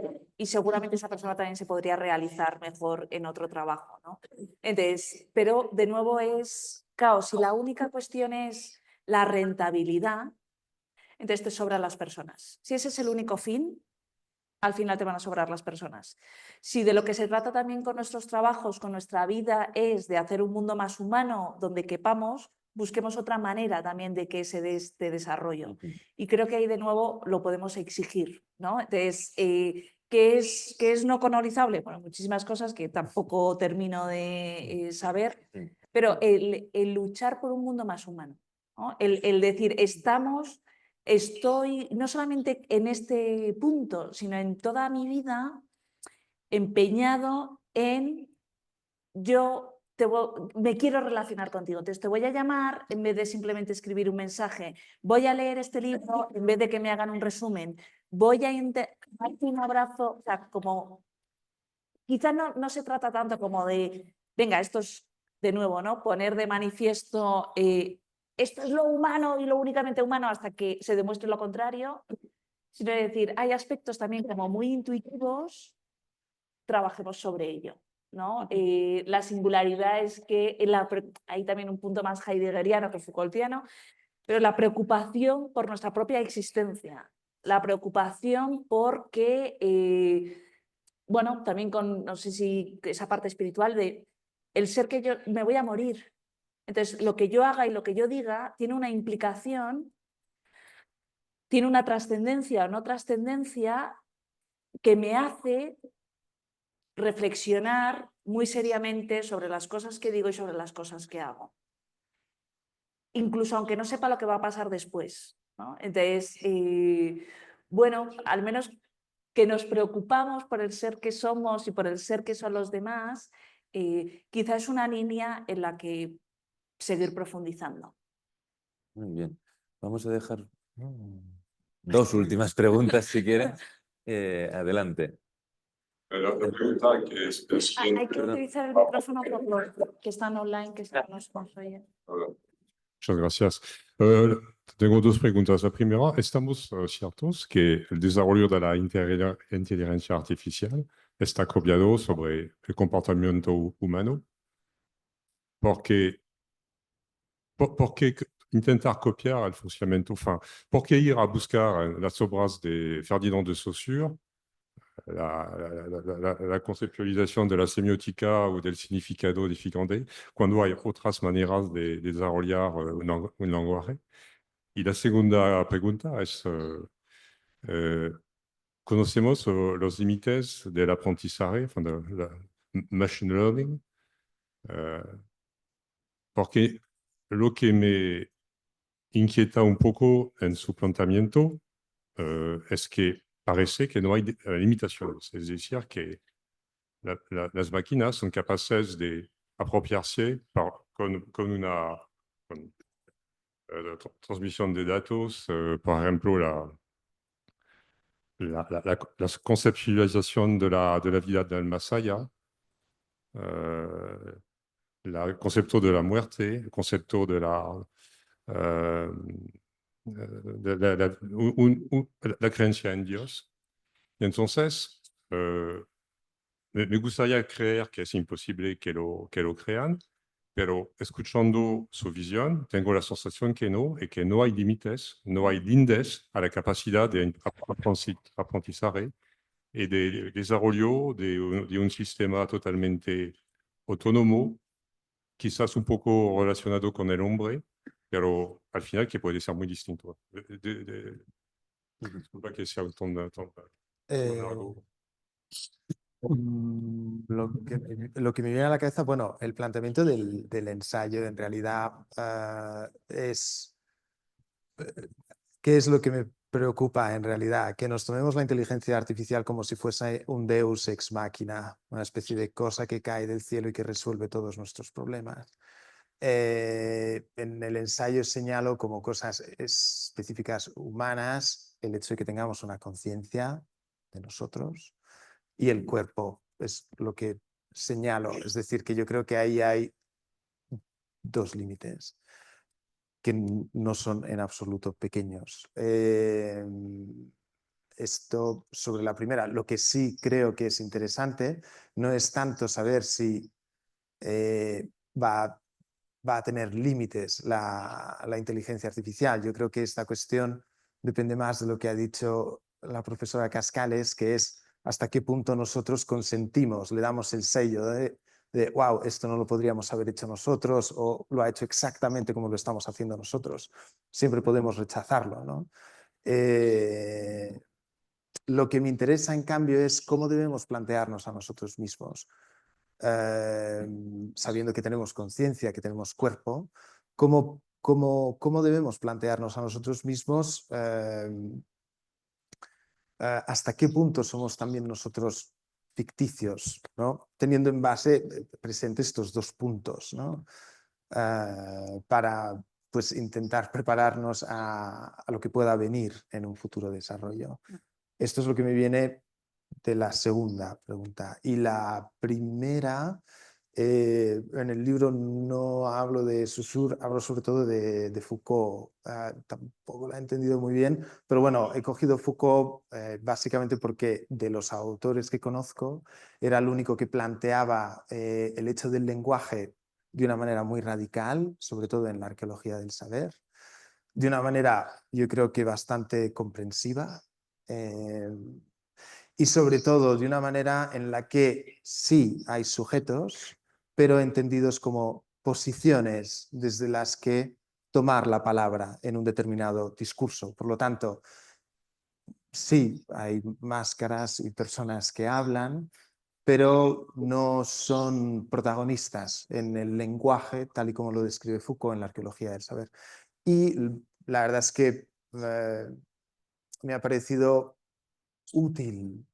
Speaker 4: seguramente esa persona también se podría realizar mejor en otro trabajo, ¿no? Entonces, pero de nuevo claro, si la única cuestión es la rentabilidad, entonces te sobran las personas. Si ese es el único fin, al final te van a sobrar las personas. Si de lo que se trata también con nuestros trabajos, con nuestra vida, es de hacer un mundo más humano donde quepamos, busquemos otra manera también de que se dé este desarrollo. Y creo que ahí de nuevo lo podemos exigir, ¿no? Entonces, ¿qué es no colonizable? Bueno, muchísimas cosas que tampoco termino de saber, pero el luchar por un mundo más humano, ¿no? El decir, estoy no solamente en este punto, sino en toda mi vida empeñado en me quiero relacionar contigo, entonces te voy a llamar en vez de simplemente escribir un mensaje, voy a leer este libro en vez de que me hagan un resumen, voy a darte un abrazo, o sea, como quizás no se trata tanto como de, venga, esto es de nuevo, ¿no? Poner de manifiesto esto es lo humano y lo únicamente humano hasta que se demuestre lo contrario, sino decir, hay aspectos también como muy intuitivos, trabajemos sobre ello, ¿no? La singularidad es que hay también un punto más heideggeriano que Foucaultiano, pero la preocupación por nuestra propia existencia, la preocupación porque, bueno, también con, no sé si esa parte espiritual de el ser que yo me voy a morir. Entonces, lo que yo haga y lo que yo diga tiene una implicación, tiene una trascendencia o no trascendencia que me hace reflexionar muy seriamente sobre las cosas que digo y sobre las cosas que hago. incluso aunque no sepa lo que va a pasar después, ¿no? Entonces, bueno, al menos que nos preocupamos por el ser que somos y por el ser que son los demás, quizá es una línea en la que seguir profundizando.
Speaker 1: Muy bien. Vamos a dejar dos últimas preguntas, si quieren. Adelante.
Speaker 9: La pregunta que es la
Speaker 4: Hay
Speaker 9: siguiente.
Speaker 4: que utilizar el micrófono por los que están online, que no nos oyen.
Speaker 9: Muchas gracias. Tengo dos preguntas. La primera, ¿estamos ciertos que el desarrollo de la inteligencia artificial está copiado sobre el comportamiento humano? Porque, ¿por qué intentar copiar el funcionamiento? ¿Por qué ir a buscar las obras de Ferdinand de Saussure, la conceptualización de la semiótica o del significado de Figandé, cuando hay otras maneras de desarrollar un lenguaje? Y la segunda pregunta es, ¿conocemos los límites del aprendizaje, de la machine learning? Porque lo que me inquieta un poco en su planteamiento es que parece que no hay limitaciones, es decir, que las máquinas son capaces de apropiarse con una transmisión de datos, por ejemplo, la conceptualización de la vida del más allá, el concepto de la muerte, el concepto de la creencia en Dios. Y entonces, me gustaría creer que es imposible que lo crean, pero escuchando su visión, tengo la sensación que no, y que no hay límites, no hay lindes a la capacidad de aprendizaje y de desarrollo de un sistema totalmente autónomo, quizás un poco relacionado con el hombre, pero al final que puede ser muy distinto. Disculpa que sea tan largo.
Speaker 3: Lo que me viene a la cabeza, bueno, el planteamiento del ensayo en realidad es ¿qué es lo que me preocupa en realidad? Que nos tomemos la inteligencia artificial como si fuese un deus ex machina, una especie de cosa que cae del cielo y que resuelve todos nuestros problemas. En el ensayo señalo como cosas específicas humanas el hecho de que tengamos una conciencia de nosotros y el cuerpo es lo que señalo. Es decir, que yo creo que ahí hay dos límites que no son en absoluto pequeños. Esto sobre la primera, lo que sí creo que es interesante no es tanto saber si va a tener límites la inteligencia artificial. Yo creo que esta cuestión depende más de lo que ha dicho la profesora Cascales, que es hasta qué punto nosotros consentimos, le damos el sello de wow, esto no lo podríamos haber hecho nosotros o lo ha hecho exactamente como lo estamos haciendo nosotros. Siempre podemos rechazarlo, ¿no? Lo que me interesa, en cambio, es cómo debemos plantearnos a nosotros mismos, sabiendo que tenemos conciencia, que tenemos cuerpo, cómo debemos plantearnos a nosotros mismos hasta qué punto somos también nosotros ficticios, ¿no? Teniendo en base presente estos dos puntos, ¿no? Para pues, intentar prepararnos a lo que pueda venir en un futuro desarrollo. Esto es lo que me viene de la segunda pregunta. Y la primera, en el libro no hablo de Saussure, hablo sobre todo de Foucault. Tampoco la he entendido muy bien, pero bueno, he cogido Foucault básicamente porque de los autores que conozco era el único que planteaba el hecho del lenguaje de una manera muy radical, sobre todo en la arqueología del saber, de una manera yo creo que bastante comprensiva. Y sobre todo de una manera en la que sí hay sujetos, pero entendidos como posiciones desde las que tomar la palabra en un determinado discurso. Por lo tanto, sí hay máscaras y personas que hablan, pero no son protagonistas en el lenguaje, tal y como lo describe Foucault en la arqueología del saber. Y la verdad es que me ha parecido útil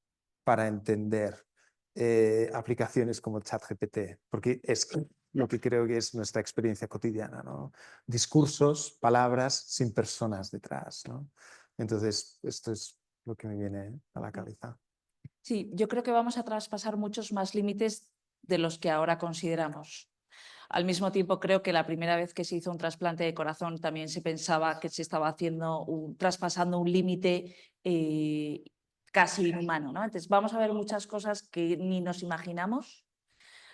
Speaker 3: para entender aplicaciones como ChatGPT, porque es lo que creo que es nuestra experiencia cotidiana, ¿no? Discursos, palabras sin personas detrás, ¿no? Entonces, esto es lo que me viene a la cabeza.
Speaker 4: Sí, yo creo que vamos a traspasar muchos más límites de los que ahora consideramos. Al mismo tiempo, creo que la primera vez que se hizo un trasplante de corazón también se pensaba que se estaba haciendo traspasando un límite casi inhumano, ¿no? Entonces, vamos a ver muchas cosas que ni nos imaginamos.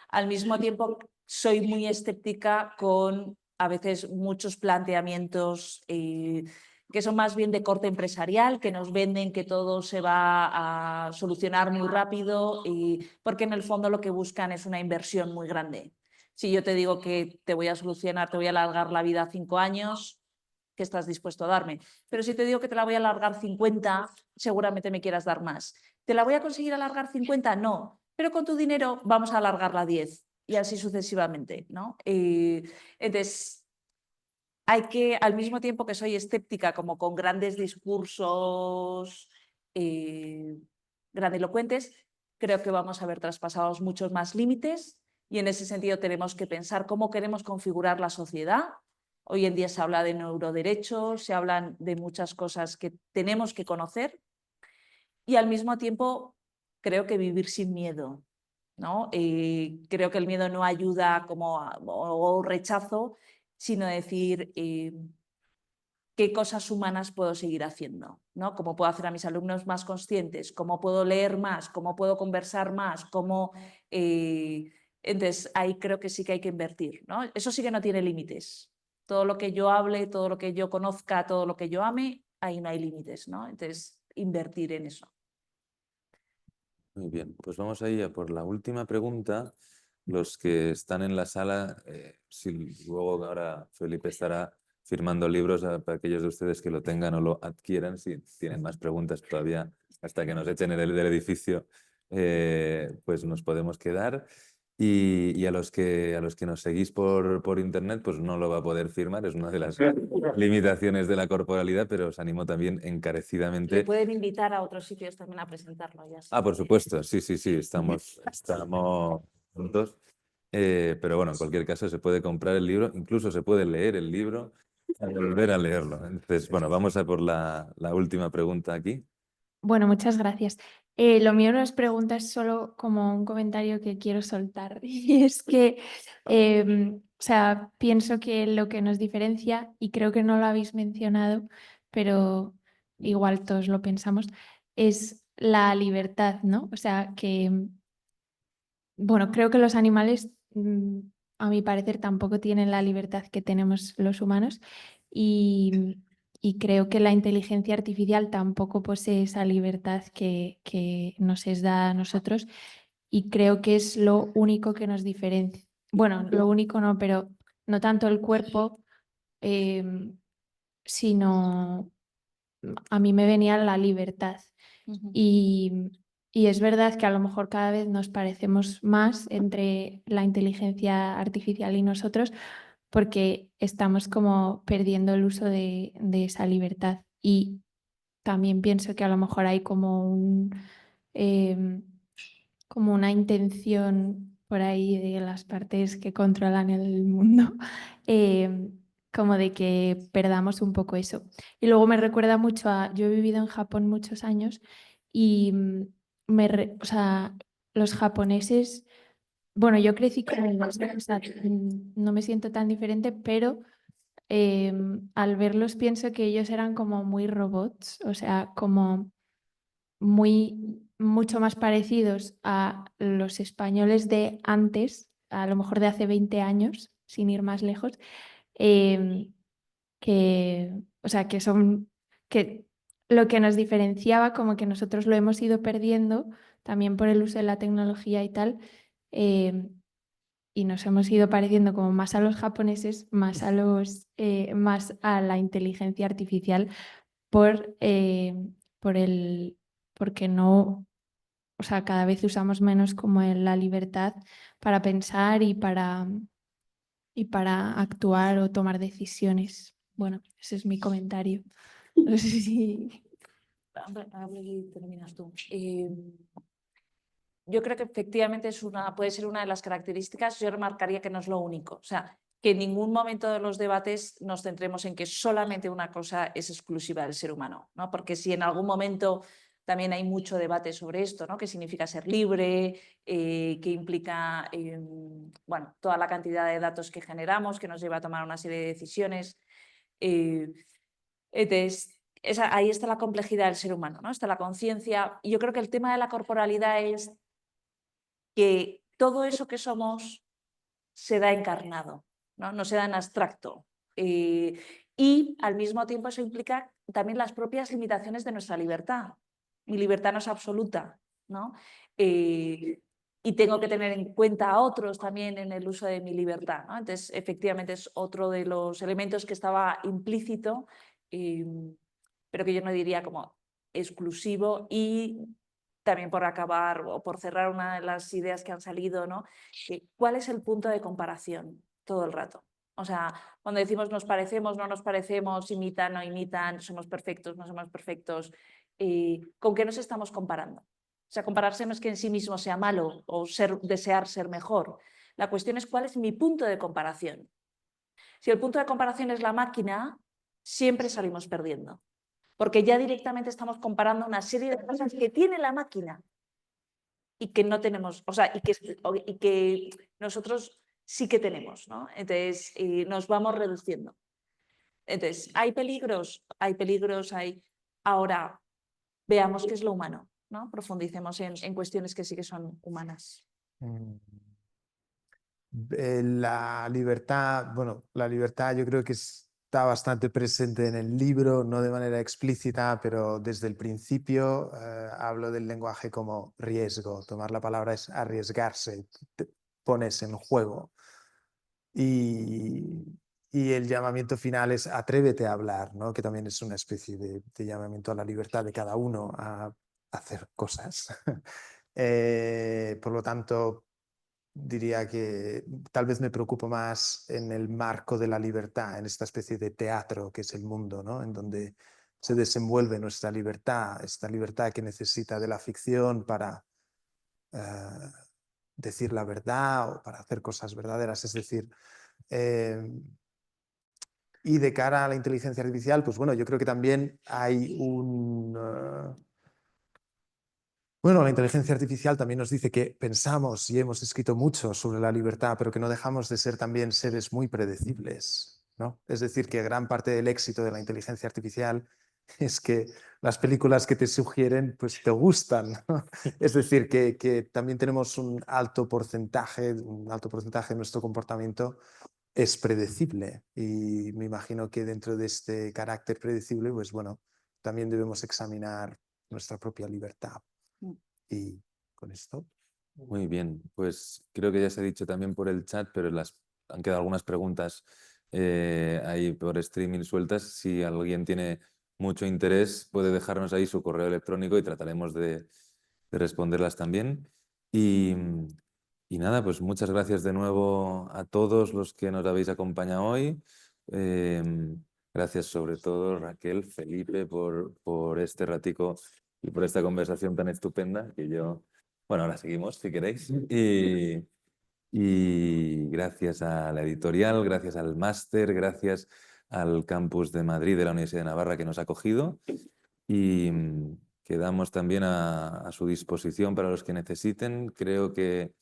Speaker 4: Al mismo tiempo, soy muy escéptica con a veces muchos planteamientos que son más bien de corte empresarial, que nos venden que todo se va a solucionar muy rápido, porque en el fondo lo que buscan es una inversión muy grande. Si yo te digo que te voy a solucionar, te voy a alargar la vida 5 años, ¿qué estás dispuesto a darme? Pero si te digo que te la voy a alargar 50, seguramente me quieras dar más. ¿Te la voy a conseguir alargar 50? No, pero con tu dinero vamos a alargarla 10 y así sucesivamente, ¿no? Entonces, hay que, al mismo tiempo que soy escéptica como con grandes discursos grandilocuentes, creo que vamos a ver traspasados muchos más límites y en ese sentido tenemos que pensar cómo queremos configurar la sociedad. Hoy en día se habla de neuroderechos, se hablan de muchas cosas que tenemos que conocer y al mismo tiempo creo que vivir sin miedo, ¿no? Creo que el miedo no ayuda o rechazo, sino decir qué cosas humanas puedo seguir haciendo, ¿no? Cómo puedo hacer a mis alumnos más conscientes, cómo puedo leer más, cómo puedo conversar más, entonces ahí creo que sí que hay que invertir, ¿no? Eso sí que no tiene límites. Todo lo que yo hable, todo lo que yo conozca, todo lo que yo ame, ahí no hay límites, ¿no? Entonces, invertir en eso.
Speaker 1: Muy bien, pues vamos ahí a por la última pregunta. Los que están en la sala, si luego ahora Felipe estará firmando libros para aquellos de ustedes que lo tengan o lo adquieran, si tienen más preguntas todavía hasta que nos echen del edificio, pues nos podemos quedar. Y a los que nos seguís por internet, pues no lo va a poder firmar, es una de las limitaciones de la corporalidad, pero os animo también encarecidamente.
Speaker 4: Le pueden invitar a otros sitios también a presentarlo. Ya
Speaker 1: Ah, por supuesto, sí, estamos juntos. Pero bueno, en cualquier caso se puede comprar el libro, incluso se puede leer el libro y volver a leerlo. Entonces, bueno, vamos a por la última pregunta aquí.
Speaker 10: Bueno, muchas gracias. Lo mío no es pregunta, es solo como un comentario que quiero soltar. Y es que, o sea, pienso que lo que nos diferencia, y creo que no lo habéis mencionado, pero igual todos lo pensamos, es la libertad, ¿no? O sea, que, bueno, creo que los animales, a mi parecer, tampoco tienen la libertad que tenemos los humanos. Y creo que la inteligencia artificial tampoco posee esa libertad que nos es dada a nosotros y creo que es lo único que nos diferencia. Bueno, lo único no, pero no tanto el cuerpo, sino a mí me venía la libertad. Y es verdad que a lo mejor cada vez nos parecemos más entre la inteligencia artificial y nosotros, porque estamos como perdiendo el uso de esa libertad. Y también pienso que a lo mejor hay como como una intención por ahí de las partes que controlan el mundo, como de que perdamos un poco eso. Y luego me recuerda mucho yo he vivido en Japón muchos años y o sea, los japoneses, bueno, yo crecí con ellos, o sea, no me siento tan diferente, pero al verlos pienso que ellos eran como muy robots, o sea, como mucho más parecidos a los españoles de antes, a lo mejor de hace 20 años, sin ir más lejos, o sea, que lo que nos diferenciaba, como que nosotros lo hemos ido perdiendo también por el uso de la tecnología y tal, y nos hemos ido pareciendo como más a los japoneses, más a la inteligencia artificial porque no, o sea, cada vez usamos menos como la libertad para pensar y para actuar o tomar decisiones. Bueno, ese es mi comentario. No sé si...
Speaker 4: Habla y terminas tú. Yo creo que efectivamente puede ser una de las características. Yo remarcaría que no es lo único. O sea, que en ningún momento de los debates nos centremos en que solamente una cosa es exclusiva del ser humano, ¿no? Porque si en algún momento también hay mucho debate sobre esto, ¿no? ¿Qué significa ser libre? ¿Qué implica bueno, toda la cantidad de datos que generamos, que nos lleva a tomar una serie de decisiones? Entonces, ahí está la complejidad del ser humano, ¿no? Está la conciencia. Y yo creo que el tema de la corporalidad es que todo eso que somos se da encarnado, no se da en abstracto. Y al mismo tiempo eso implica también las propias limitaciones de nuestra libertad. Mi libertad no es absoluta, ¿no? Y tengo que tener en cuenta a otros también en el uso de mi libertad, ¿no? Entonces, efectivamente, es otro de los elementos que estaba implícito, pero que yo no diría como exclusivo. Y también por acabar o por cerrar una de las ideas que han salido, ¿no? ¿Cuál es el punto de comparación todo el rato? O sea, cuando decimos nos parecemos, no nos parecemos, imitan, no imitan, somos perfectos, no somos perfectos, ¿con qué nos estamos comparando? O sea, compararse no es que en sí mismo sea malo o desear ser mejor. La cuestión es cuál es mi punto de comparación. Si el punto de comparación es la máquina, siempre salimos perdiendo. Porque ya directamente estamos comparando una serie de cosas que tiene la máquina y que no tenemos, o sea, y que nosotros sí que tenemos, ¿no? Entonces, nos vamos reduciendo. Entonces, hay peligros. Ahora, veamos qué es lo humano, ¿no? Profundicemos en cuestiones que sí que son humanas.
Speaker 3: La libertad, bueno, la libertad yo creo que está bastante presente en el libro, no de manera explícita, pero desde el principio hablo del lenguaje como riesgo. Tomar la palabra es arriesgarse, te pones en juego. Y el llamamiento final es atrévete a hablar, ¿no? Que también es una especie de llamamiento a la libertad de cada uno a hacer cosas. Por lo tanto, diría que tal vez me preocupo más en el marco de la libertad, en esta especie de teatro que es el mundo, ¿no? En donde se desenvuelve nuestra libertad, esta libertad que necesita de la ficción para decir la verdad o para hacer cosas verdaderas. Es decir, y de cara a la inteligencia artificial, pues bueno, yo creo que también hay Bueno, la inteligencia artificial también nos dice que pensamos y hemos escrito mucho sobre la libertad, pero que no dejamos de ser también seres muy predecibles, ¿no? Es decir, que gran parte del éxito de la inteligencia artificial es que las películas que te sugieren pues te gustan, ¿no? Es decir, que también tenemos un alto porcentaje de nuestro comportamiento es predecible, y me imagino que dentro de este carácter predecible, pues bueno, también debemos examinar nuestra propia libertad. Y con esto.
Speaker 1: Muy bien, pues creo que ya se ha dicho también por el chat, pero han quedado algunas preguntas ahí por streaming sueltas. Si alguien tiene mucho interés, puede dejarnos ahí su correo electrónico y trataremos de responderlas también. Y nada, pues muchas gracias de nuevo a todos los que nos habéis acompañado hoy. Gracias sobre todo, Raquel, Felipe, por este ratico y por esta conversación tan estupenda que yo... Bueno, ahora seguimos, si queréis. Y gracias a la editorial, gracias al máster, gracias al campus de Madrid de la Universidad de Navarra que nos ha acogido. Y quedamos también a su disposición para los que necesiten. Creo que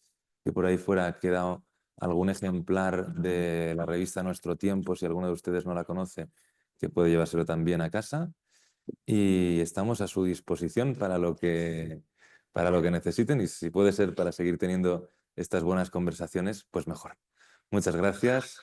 Speaker 1: por ahí fuera ha quedado algún ejemplar de la revista Nuestro Tiempo, si alguno de ustedes no la conoce, que puede llevárselo también a casa. Y estamos a su disposición para lo que necesiten, y si puede ser para seguir teniendo estas buenas conversaciones, pues mejor. Muchas gracias.